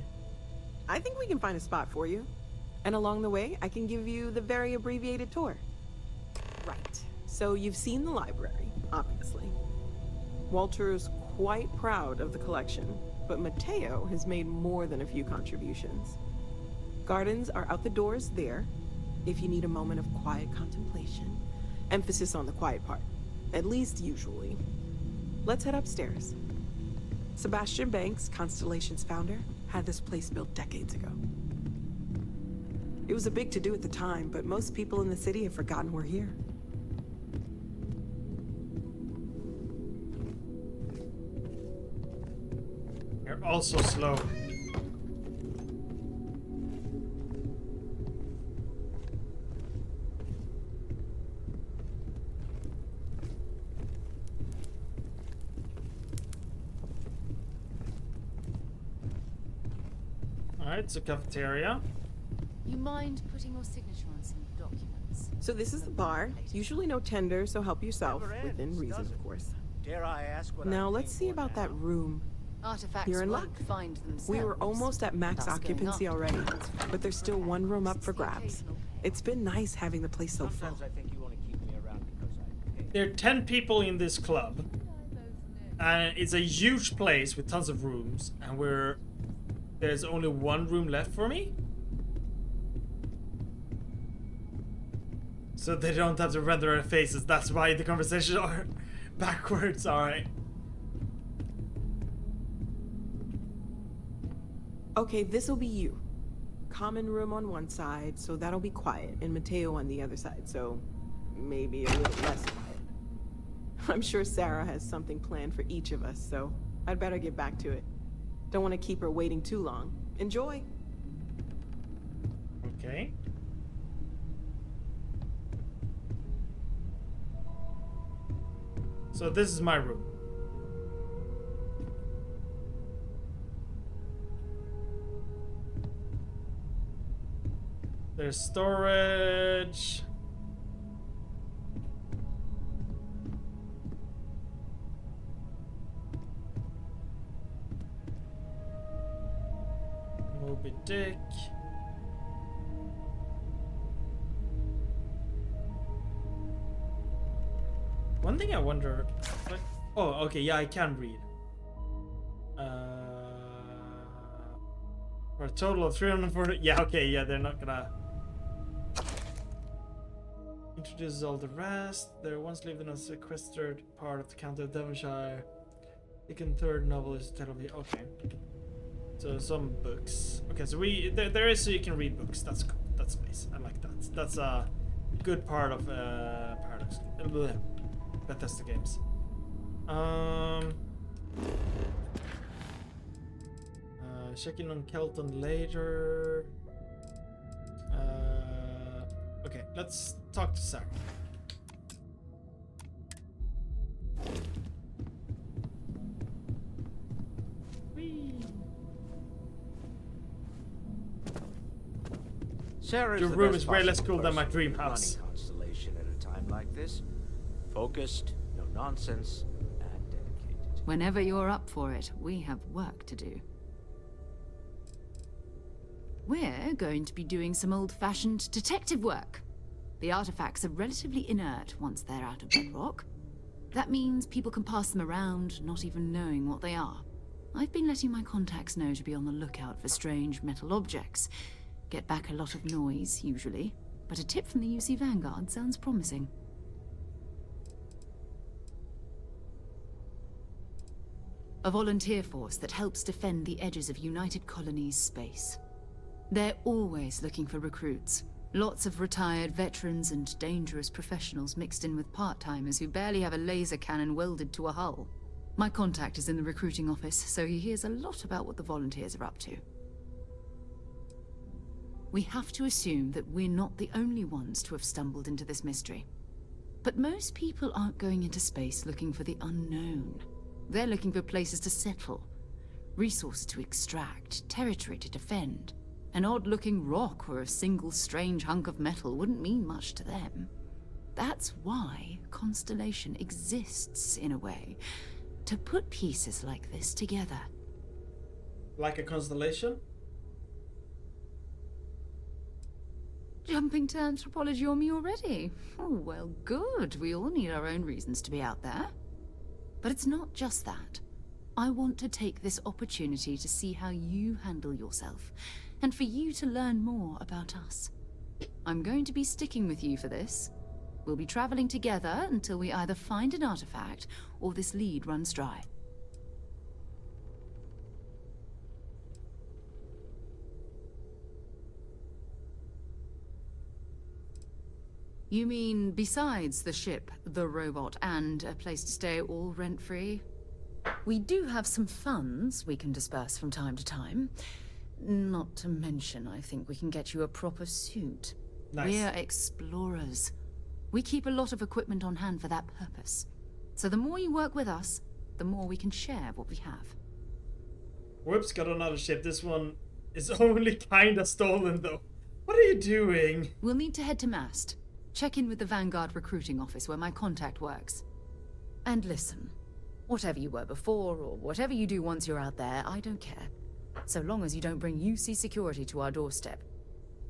I think we can find a spot for you. And along the way, I can give you the very abbreviated tour. Right. So you've seen the library, obviously. Walter's quite proud of the collection, but Mateo has made more than a few contributions. Gardens are out the doors there, if you need a moment of quiet contemplation. Emphasis on the quiet part, at least usually. Let's head upstairs. Sebastian Banks, Constellation's founder, had this place built decades ago. It was a big to-do at the time, but most people in the city have forgotten we're here. You're also slow. Alright, it's a cafeteria. You mind putting your signature on some documents? So this is the bar. Usually no tender, so help yourself. Within reason, of course. Dare I ask what Now let's see about that room. Artifacts You're in luck. won't find themselves. We were almost at max Thus going occupancy up. already, but there's still one room up for grabs. It's been nice having the place so full. Sometimes I think you want to keep me around because I pay. There are 10 people in this club. And it's a huge place with tons of rooms. And there's only one room left for me. So they don't have to render their faces. That's why the conversations are backwards, alright. Okay, this'll be you. Common room on one side, so that'll be quiet, and Mateo on the other side, so maybe a little less quiet. I'm sure Sarah has something planned for each of us, so I'd better get back to it. Don't want to keep her waiting too long. Enjoy! Okay. So this is my room. There's storage. Moby Dick. One thing I wonder, like, oh, okay, yeah, I can read. For a total of 340. Yeah, okay, yeah, they're not gonna introduces all the rest. There once lived in a sequestered part of the county of Devonshire. The third novel is Tel Aviv. Okay. So some books. Okay, so there is, so you can read books. That's cool. That's nice. I like that. That's a good part of Bethesda games. Checking on Kelton later. Okay, let's talk to Sarah. Sarah's Your the room best is way less possible cool than my person dream for house. running Constellation at a time like this. Focused, no nonsense, and dedicated. Whenever you're up for it, we have work to do. We're going to be doing some old-fashioned detective work. The artifacts are relatively inert once they're out of bedrock. That means people can pass them around, not even knowing what they are. I've been letting my contacts know to be on the lookout for strange metal objects. Get back a lot of noise, usually, but a tip from the UC Vanguard sounds promising. A volunteer force that helps defend the edges of United Colonies space. They're always looking for recruits. Lots of retired veterans and dangerous professionals mixed in with part-timers who barely have a laser cannon welded to a hull. My contact is in the recruiting office, so he hears a lot about what the volunteers are up to. We have to assume that we're not the only ones to have stumbled into this mystery. But most people aren't going into space looking for the unknown. They're looking for places to settle, resources to extract, territory to defend. An odd-looking rock or a single strange hunk of metal wouldn't mean much to them. That's why Constellation exists, in a way, to put pieces like this together. Like a constellation? Jumping to anthropology on me already? Oh, well, good. We all need our own reasons to be out there. But it's not just that. I want to take this opportunity to see how you handle yourself, and for you to learn more about us. I'm going to be sticking with you for this. We'll be traveling together until we either find an artifact or this lead runs dry. You mean besides the ship, the robot, and a place to stay all rent-free? We do have some funds we can disperse from time to time. Not to mention, I think we can get you a proper suit. Nice. We're explorers. We keep a lot of equipment on hand for that purpose. So the more you work with us, the more we can share what we have. Whoops, got another ship. This one is only kinda stolen though. What are you doing? We'll need to head to Mast. Check in with the Vanguard recruiting office where my contact works. And listen, whatever you were before or whatever you do once you're out there, I don't care. So long as you don't bring UC security to our doorstep.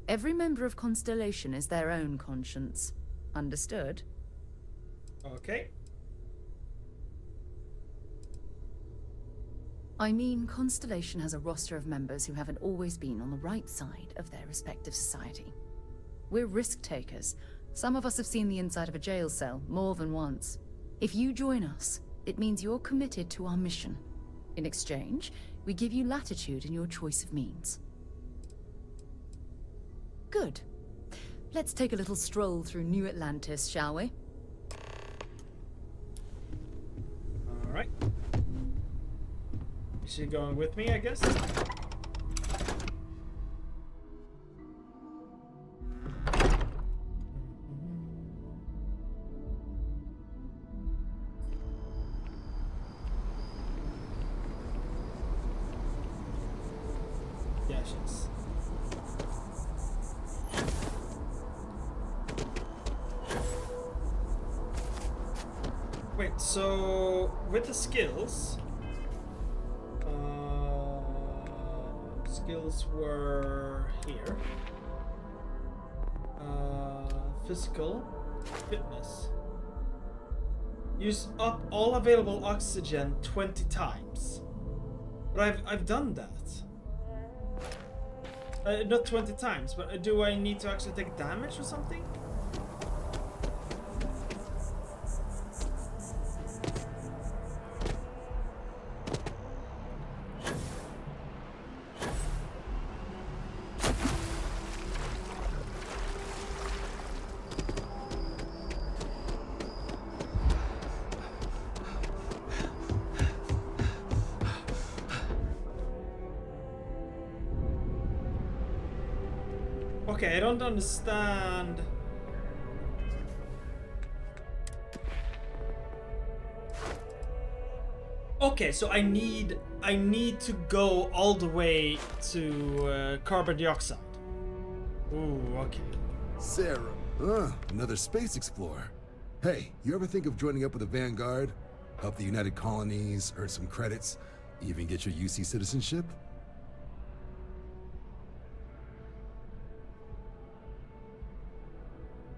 Every member of Constellation is their own conscience. Understood? Okay. I mean, Constellation has a roster of members who haven't always been on the right side of their respective society. We're risk takers. Some of us have seen the inside of a jail cell more than once. If you join us, it means you're committed to our mission. In exchange, we give you latitude in your choice of means. Good. Let's take a little stroll through New Atlantis, shall we? All right. Is she going with me, I guess? Yeah, she is. Wait, so with the skills, skills were here. Physical, fitness. Use up all available oxygen 20 times. But I've done that. Not 20 times, but do I need to actually take damage or something? Okay, I don't understand. Okay, so I need to go all the way to carbon dioxide. Ooh, okay. Sarah, another space explorer. Hey, you ever think of joining up with the Vanguard? Help the United Colonies, earn some credits, even get your UC citizenship?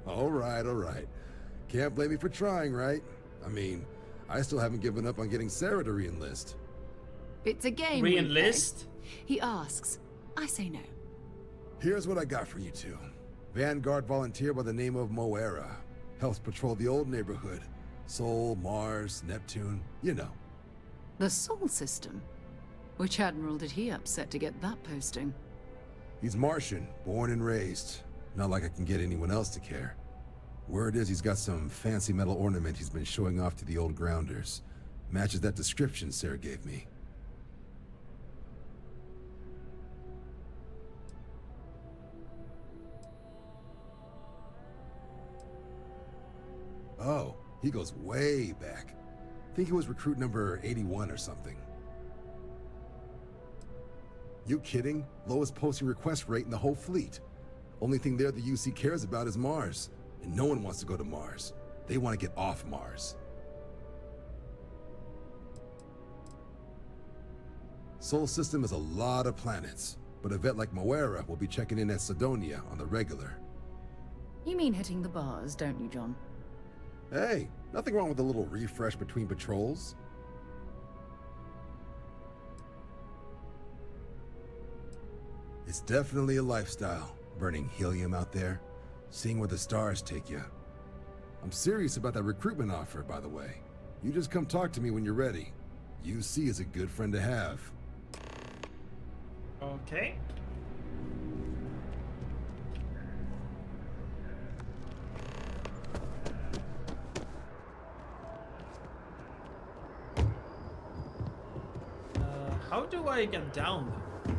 All right. Can't blame me for trying, right? I mean, I still haven't given up on getting Sarah to re-enlist. It's a game. Re-enlist? He asks. I say no. Here's what I got for you two. Vanguard volunteer by the name of Moera. Helps patrol the old neighborhood. Sol, Mars, Neptune, you know. The Sol system? Which admiral did he upset to get that posting? He's Martian, born and raised. Not like I can get anyone else to care. Word is he's got some fancy metal ornament he's been showing off to the old grounders. Matches that description Sarah gave me. Oh, he goes way back. Think he was recruit number 81 or something. You kidding? Lowest posting request rate in the whole fleet. Only thing there the UC cares about is Mars. And no one wants to go to Mars. They want to get off Mars. Sol system is a lot of planets, but a vet like Moera will be checking in at Sidonia on the regular. You mean hitting the bars, don't you, John? Hey, nothing wrong with a little refresh between patrols. It's definitely a lifestyle, burning helium out there, seeing where the stars take you. I'm serious about that recruitment offer, by the way. You just come talk to me when you're ready. UC is a good friend to have. do I get down there?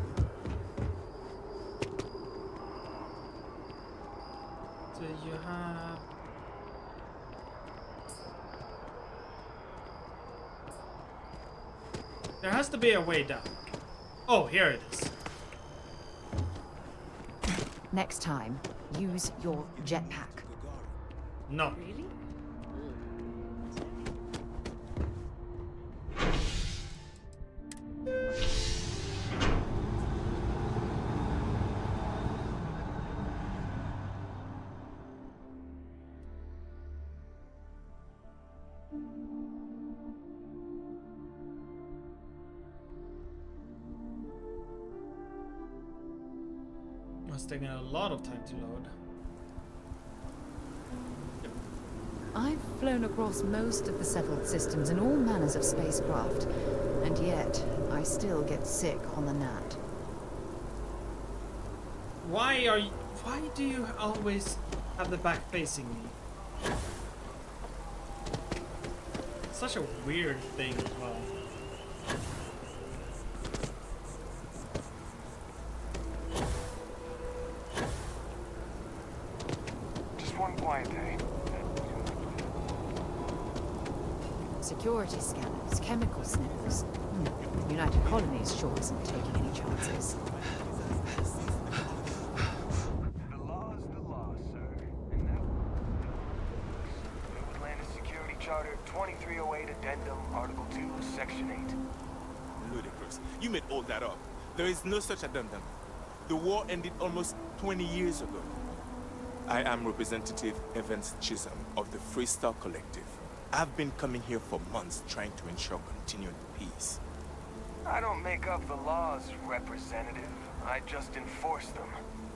So you have... There has to be a way down. Oh, here it is. Next time, use your jetpack. No. Really? It's taking a lot of time to load. I've flown across most of the settled systems in all manners of spacecraft, and yet I still get sick on the gnat. Why do you always have the back facing me? Such a weird thing as well. Just one quiet day. Security scanners, chemical sniffers. United Colonies sure isn't taking any chances. The law is the law, sir. And that New Atlantis Security Charter 2308 Addendum, Article 2, Section 8. Ludicrous. You made all that up. There is no such addendum. The war ended almost 20 years ago. I am Representative Evans Chisholm of the Freestar Collective. I've been coming here for months trying to ensure continued peace. I don't make up the laws, Representative. I just enforce them.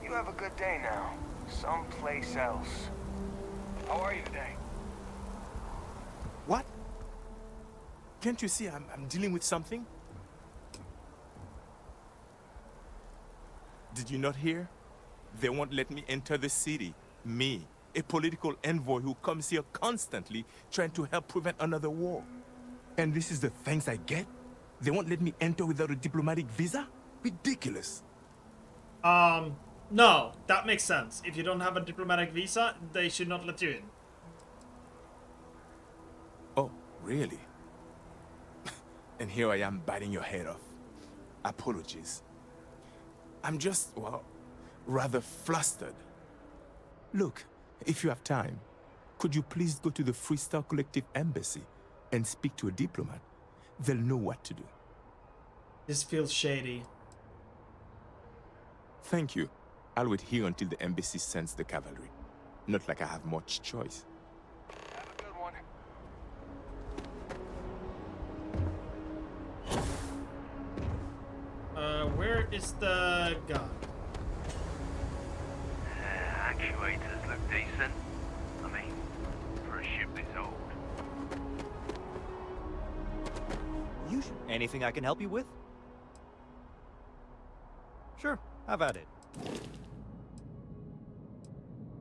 You have a good day now. Someplace else. How are you today? What? Can't you see I'm dealing with something? Did you not hear? They won't let me enter the city. Me, a political envoy who comes here constantly trying to help prevent another war. And this is the thanks I get? They won't let me enter without a diplomatic visa? Ridiculous. No, that makes sense. If you don't have a diplomatic visa, they should not let you in. Oh, really? And here I am biting your head off. Apologies. I'm just, well, rather flustered. Look, if you have time, could you please go to the Freestar Collective Embassy and speak to a diplomat? They'll know what to do. This feels shady. Thank you. I'll wait here until the embassy sends the cavalry. Not like I have much choice. Have a good one. Where is the gun? Actuators look decent. I mean, for a ship this old. Anything I can help you with? Sure, have at it.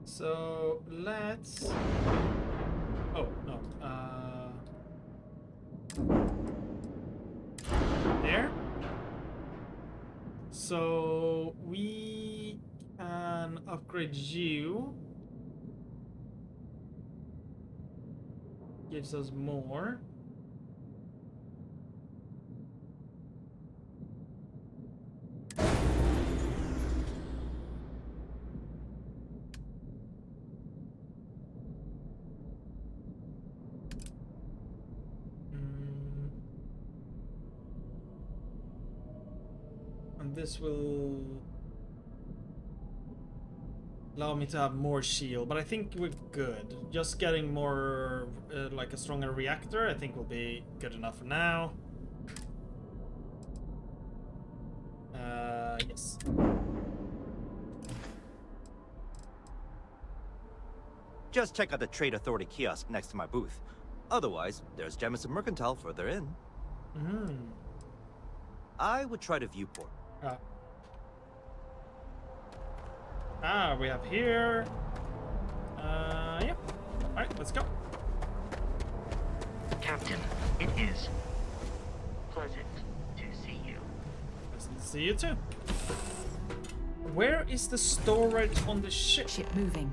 So let's... Oh, no. There? So we can upgrade you. Gives us more. This will allow me to have more shield, but I think we're good. Just getting more, like a stronger reactor, I think will be good enough for now. Yes. Just check out the Trade Authority kiosk next to my booth. Otherwise, there's Jemison Mercantile further in. I would try to viewport. We have here. Yep. Alright, let's go. Captain, it is pleasant to see you. See you too. Where is the storage on the ship? Ship moving.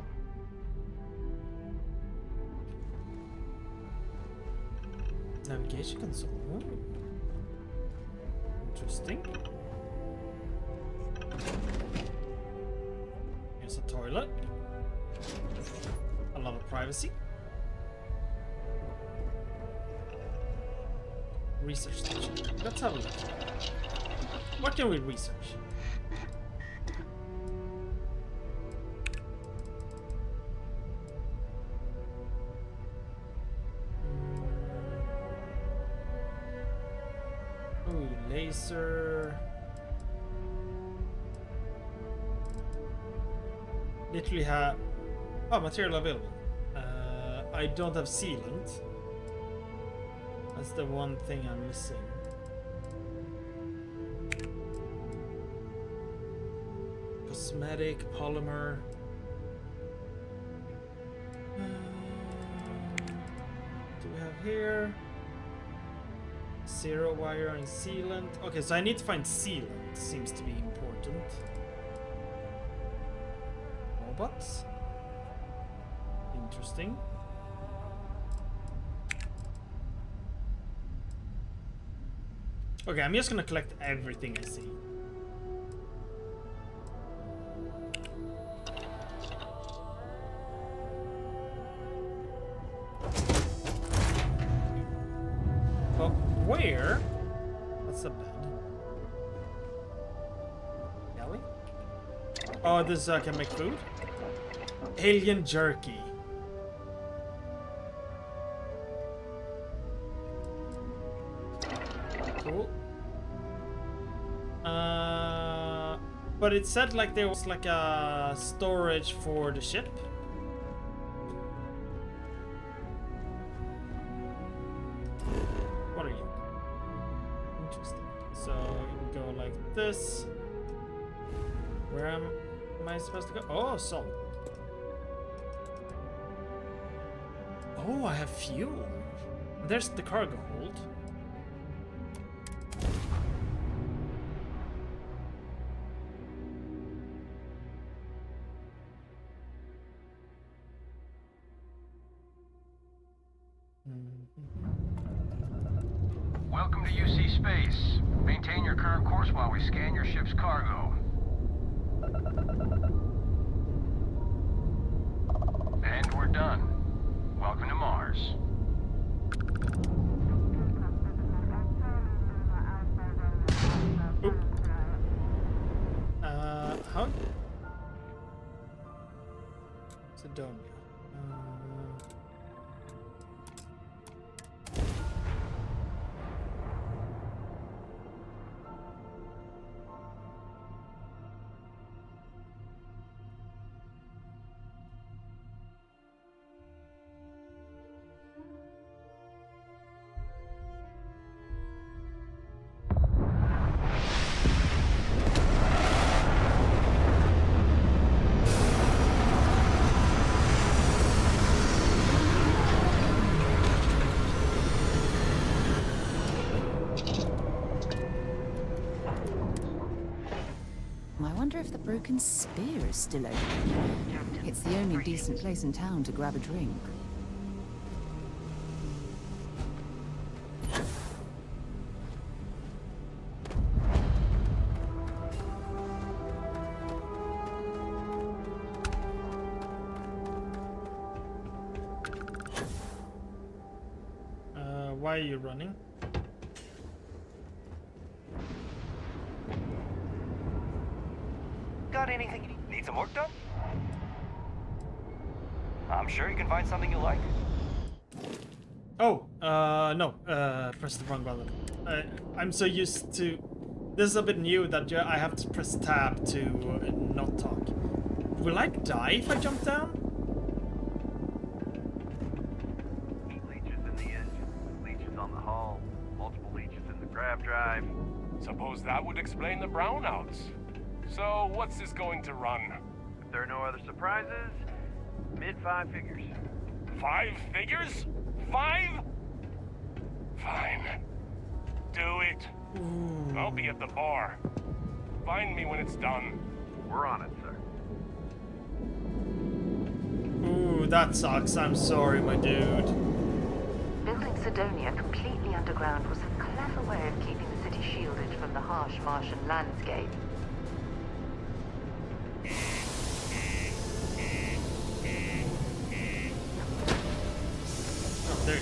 Navigation console. Oh. Interesting. Here's a toilet. A lot of privacy. Research station. Let's have a look. What can we research? Ooh, laser. Literally have... Oh, material available. I don't have sealant. That's the one thing I'm missing. Cosmetic, polymer. What do we have here? Zero wire and sealant. Okay, so I need to find sealant. Seems to be important. Robots. Interesting. Okay, I'm just gonna collect everything I see. But where? That's a bed. Galley? Oh, this can make food? Alien jerky. Cool. But it said like there was like a storage for the ship. What are you? Interesting. So you can go like this. Where am I supposed to go? Oh, salt. Oh, I have fuel. There's the cargo hold. Welcome to UC Space. Maintain your current course while we scan your ship's cargo. And we're done. Welcome to Mars. How? Sidonia. I wonder if the broken spear is still open. It's the only decent place in town to grab a drink. Why are you running? Got anything you need some work done? I'm sure you can find something you like. Oh, no, press the wrong button. I'm so used to... This is a bit new that I have to press tab to not talk. Will I die if I jump down? Leeches in the engine, leeches on the hull, multiple leeches in the grav drive. Suppose that would explain the brownouts. So, what's this going to run? If there are no other surprises, mid-five figures. 5 figures? 5? Fine. Do it. I'll be at the bar. Find me when it's done. We're on it, sir. Ooh, that sucks. I'm sorry, my dude. Building Sidonia completely underground was a clever way of keeping the city shielded from the harsh Martian landscape. Oh, there.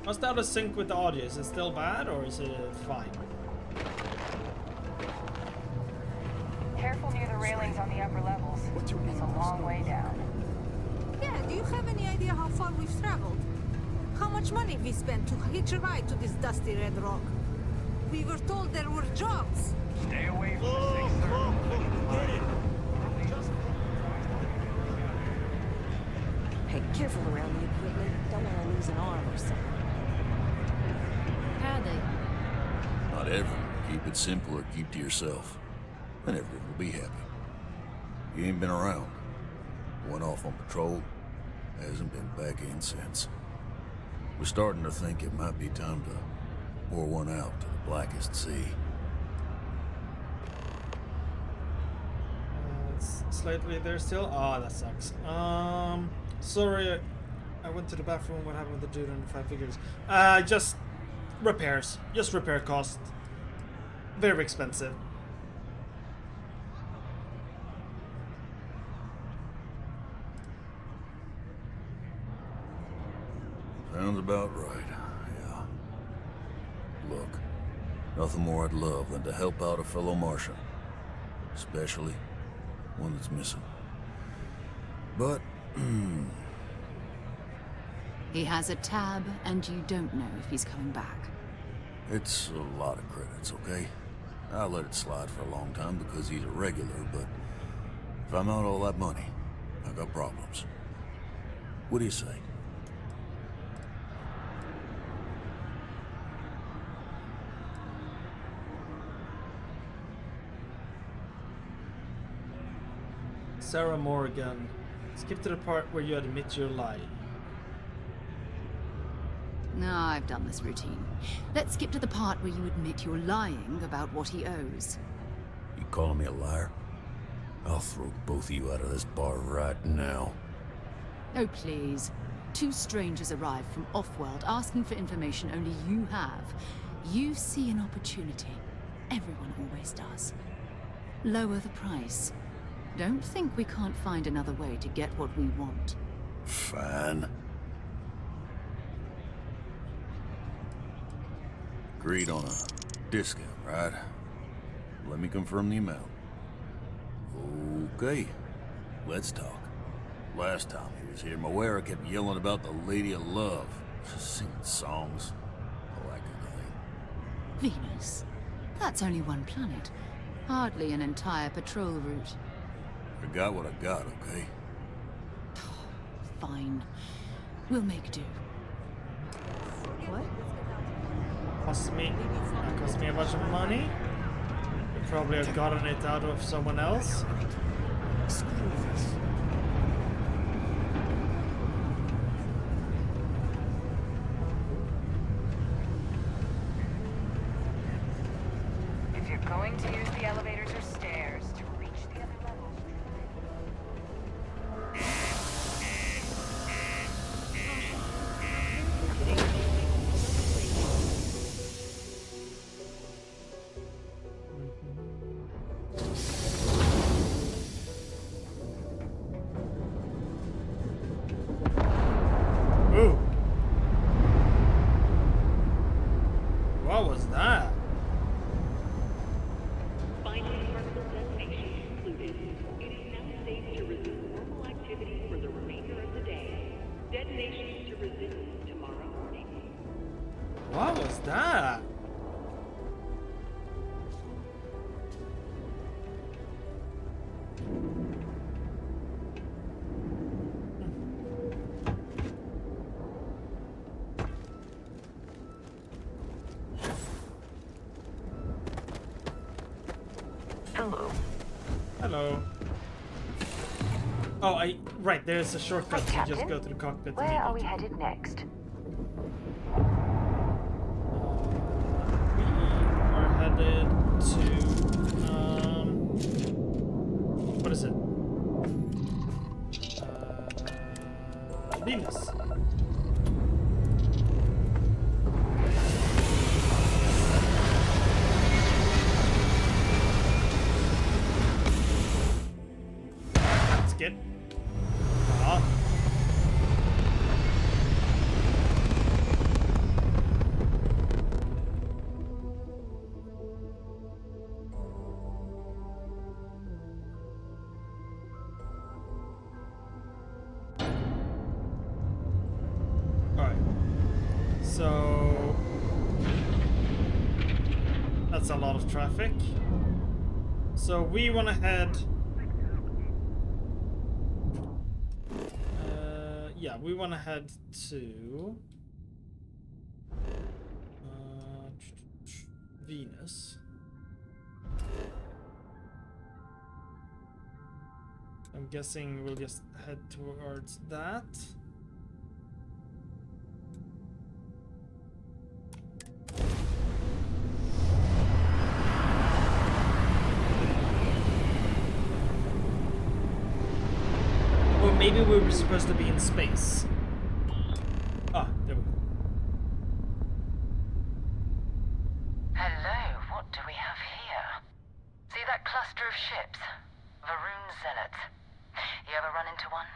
How's that out of sync with the audio? Is it still bad or is it fine? Careful near the railings on the upper levels. It's a long way down. Yeah, do you have any idea how far we've traveled? How much money we spent to hitch a ride to this dusty red rock? We were told there were jobs. Stay away from the safe circle. Hey, careful around the equipment. Don't want to lose an arm or something. Howdy. Not everyone. Keep it simple or keep to yourself. And everyone will be happy. You ain't been around. Went off on patrol. Hasn't been back in since. We're starting to think it might be time to pour one out to the blackest sea. It's slightly there still. Oh, that sucks. Sorry, I went to the bathroom. What happened with the dude on the 5 figures? Just repairs. Just repair cost. Very expensive. Sounds about right, yeah. Look, nothing more I'd love than to help out a fellow Martian. Especially one that's missing. But, He has a tab, and you don't know if he's coming back. it's a lot of credits, okay? I let it slide for a long time because he's a regular, but if I'm out all that money, I got problems. What do you say? Sarah Morgan. Skip to the part where you admit you're lying. No, I've done this routine. Let's skip to the part where you admit you're lying about what he owes. You calling me a liar? I'll throw both of you out of this bar right now. Oh, please. 2 strangers arrive from off-world asking for information only you have. You see an opportunity. Everyone always does. Lower the price. Don't think we can't find another way to get what we want. Fine. Agreed on a discount, right? Let me confirm the amount. Okay, let's talk. Last time he was here, Moira kept yelling about the Lady of Love. Singing songs. All that kind of thing. Venus? That's only one planet. Hardly an entire patrol route. I got what I got, okay? Fine. We'll make do. What? Cost me a bunch of money. You probably have gotten it out of someone else. Screw this. If you're going to use the elevators or stairs to reach the other levels. Ooh. What was that? Final terminal destination concluded. It is now safe to resume normal activity for the remainder of the day. Detonation to resume tomorrow morning. What was that? Hello. Hello. Oh, right, there's a shortcut Hi, to just Captain. go to the cockpit. Where are we headed next? We are headed to, what is it? Venus. Let's get. Alright. So that's a lot of traffic. So we want to head. Yeah, we want to head to Venus. I'm guessing we'll just head towards that. Or maybe we were supposed to be in space. Ah, there we go. Hello, what do we have here? See that cluster of ships? Varun Zealots. You ever run into one?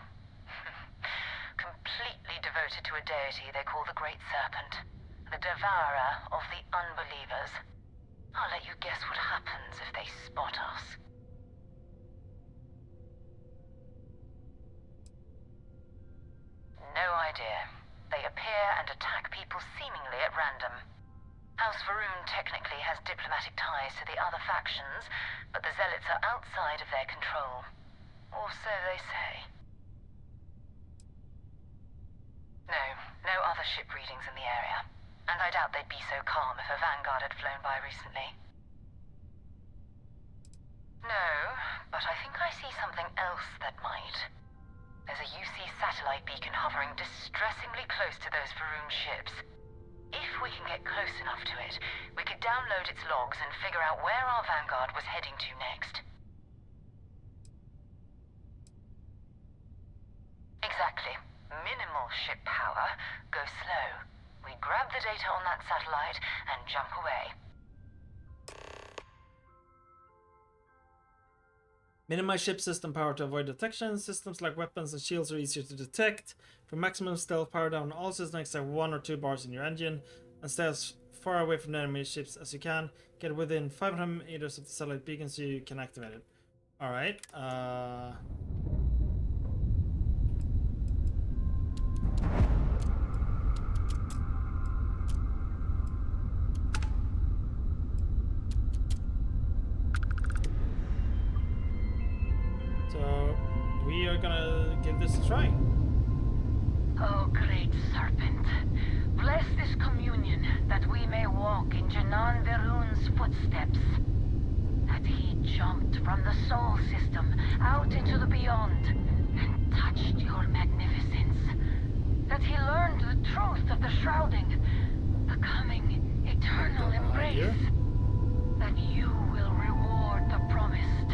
Completely devoted to a deity they call the Great Serpent, the devourer of the unbelievers. I'll let you guess what happens if they spot us. No idea. They appear and attack people seemingly at random. House Varun technically has diplomatic ties to the other factions, but the Zealots are outside of their control. Or so they say. No other ship readings in the area. And I doubt they'd be so calm if a Vanguard had flown by recently. No, but I think I see something else that might. There's a UC satellite beacon hovering distressingly close to those Varun ships. If we can get close enough to it, we could download its logs and figure out where our Vanguard was heading to next. Exactly. Minimal ship power, go slow. We grab the data on that satellite and jump away. Minimize ship system power to avoid detection. Systems like weapons and shields are easier to detect. For maximum stealth, power down all systems except 1 or 2 bars in your engine, and stay as far away from the enemy ships as you can. Get within 500 meters of the satellite beacon so you can activate it. Alright, so we are gonna give this a try. Oh, great serpent, bless this communion that we may walk in Janan Verun's footsteps. That he jumped from the soul system out into the beyond and touched your magnificence. That he learned the truth of the shrouding, the coming eternal embrace. That you will reward the promised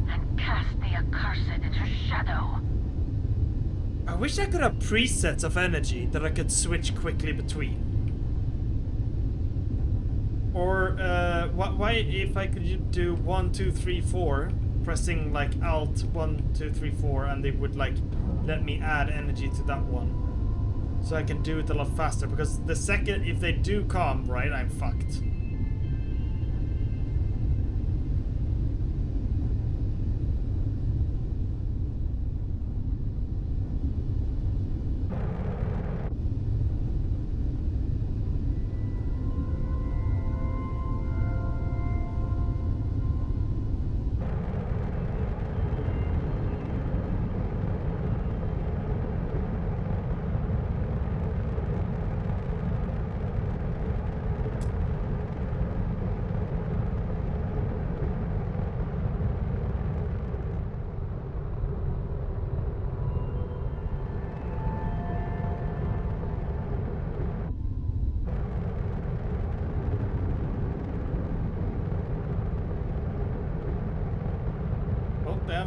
and cast the accursed into shadow. I wish I could have presets of energy that I could switch quickly between. Or why if I could do 1, 2, 3, 4, pressing like Alt 1, 2, 3, 4, and they would like let me add energy to that one, so I can do it a lot faster. Because the second if they do come, right, I'm fucked.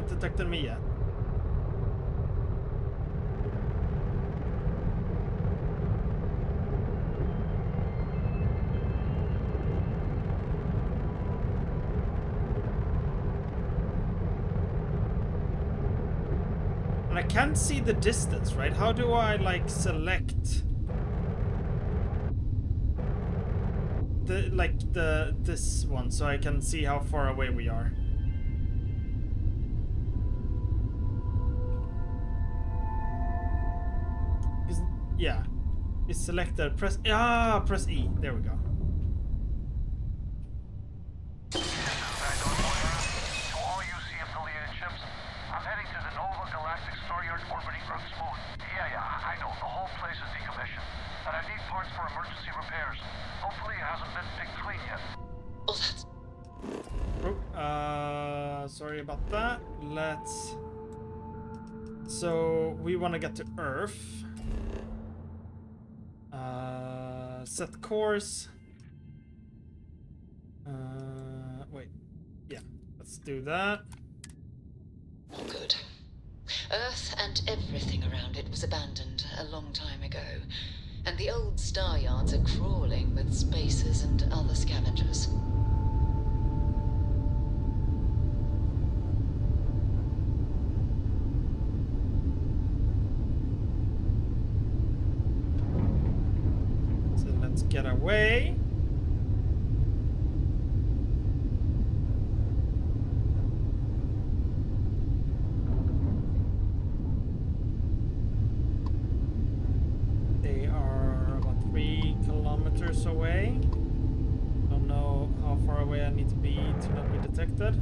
haven't detected me yet. And I can't see the distance, right? How do I like select this one so I can see how far away we are? Yeah, it's selected. Press E. There we go. To all UC affiliated ships, I'm heading to the Nova Galactic Star Yard orbiting Earth's moon. Yeah, I know. The whole place is decommissioned. And I need parts for emergency repairs. Hopefully it hasn't been picked clean yet. Sorry about that. So we want to get to Earth. Set course. Wait. Yeah, let's do that. Good. Earth and everything around it was abandoned a long time ago, and the old star yards are crawling with spacers and other scavengers. So let's get away. They are about 3 kilometers away. Don't know how far away I need to be to not be detected.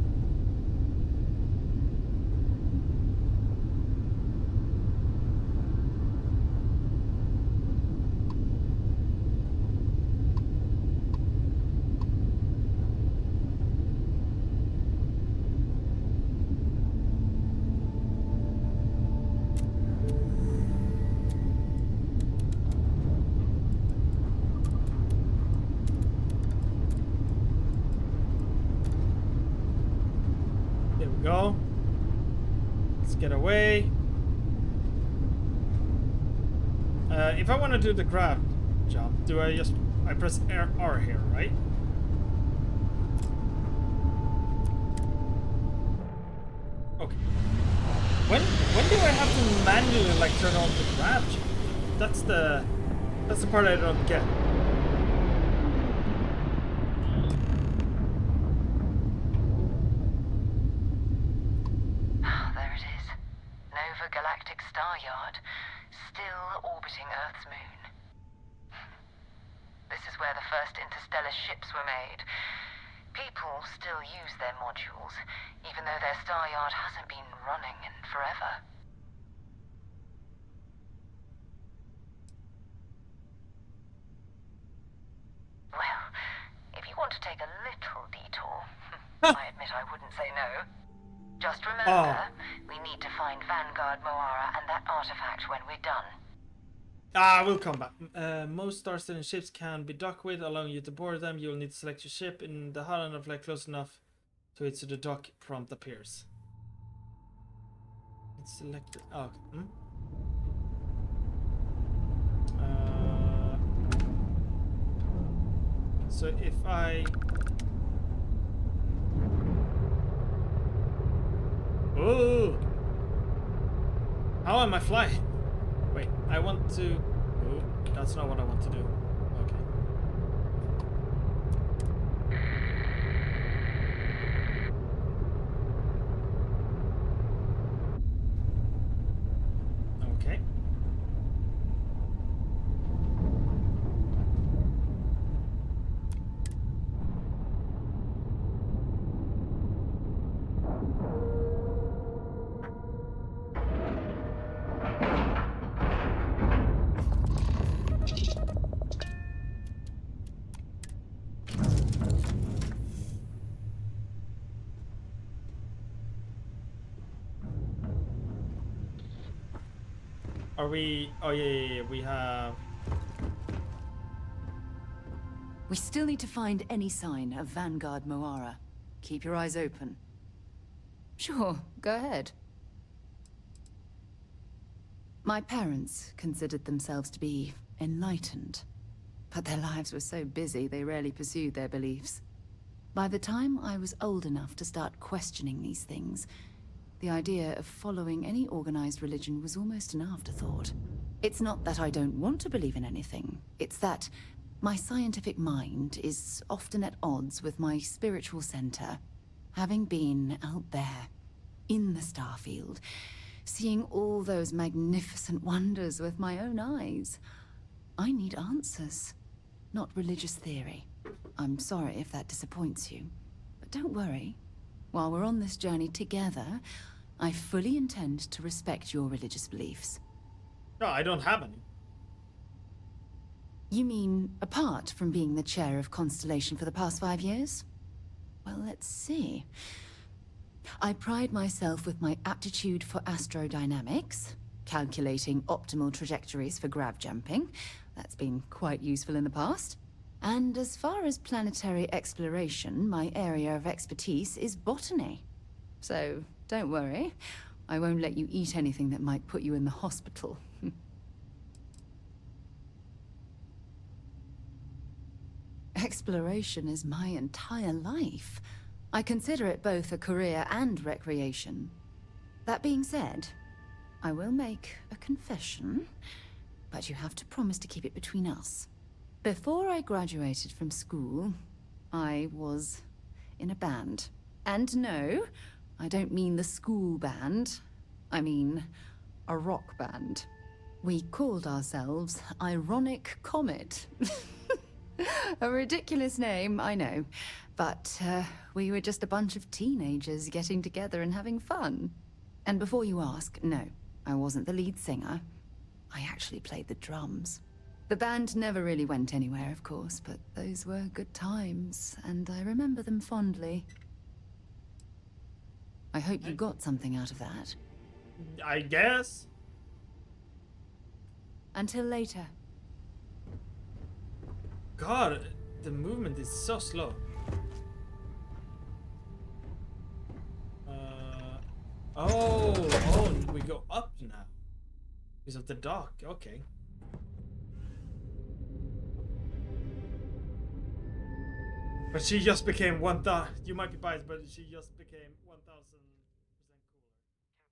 There we go. Let's get away. If I want to do the grab jump, do I press R here, right? Okay. When do I have to manually like turn on the grab jump? That's the part I don't get. There it is. Nova Galactic Star Yard, still orbiting Earth's moon. This is where the first interstellar ships were made. People still use their modules, even though their star yard hasn't been running in forever. Well, if you want to take a little detour, I admit I wouldn't say no. Just remember, we need to find Vanguard Moara and that artifact when we're done. We'll come back. Most star-sailing ships can be docked with, allowing you to board them. You'll need to select your ship in the hull and fly close enough to it so the dock prompt appears. It's selected. Oh, okay. So if I... Oh! How am I flying? Wait, I want to... Oh, that's not what I want to do. Okay. Okay. Are we... Oh, yeah, we have... We still need to find any sign of Vanguard Moara. Keep your eyes open. Sure, Go ahead. My parents considered themselves to be enlightened, but their lives were so busy they rarely pursued their beliefs. By the time I was old enough to start questioning these things, the idea of following any organized religion was almost an afterthought. It's not that I don't want to believe in anything, it's that my scientific mind is often at odds with my spiritual center. Having been out there, in the Starfield, seeing all those magnificent wonders with my own eyes, I need answers, not religious theory. I'm sorry if that disappoints you, but don't worry. While we're on this journey together, I fully intend to respect your religious beliefs. No, I don't have any. You mean apart from being the chair of Constellation for the past 5 years? Well, let's see. I pride myself with my aptitude for astrodynamics, calculating optimal trajectories for grav jumping. That's been quite useful in the past. And as far as planetary exploration, my area of expertise is botany. So, don't worry. I won't let you eat anything that might put you in the hospital. Exploration is my entire life. I consider it both a career and recreation. That being said, I will make a confession, but you have to promise to keep it between us. Before I graduated from school, I was in a band. And no, I don't mean the school band. I mean a rock band. We called ourselves Ironic Comet. A ridiculous name, I know. But we were just a bunch of teenagers getting together and having fun. And before you ask, no, I wasn't the lead singer. I actually played the drums. The band never really went anywhere, of course, but those were good times, and I remember them fondly. I hope you got something out of that. I guess. Until later. God, the movement is so slow. Oh, we go up now. Because of the dock, okay. But she just became 1,000. You might be biased, but she just became 1,000.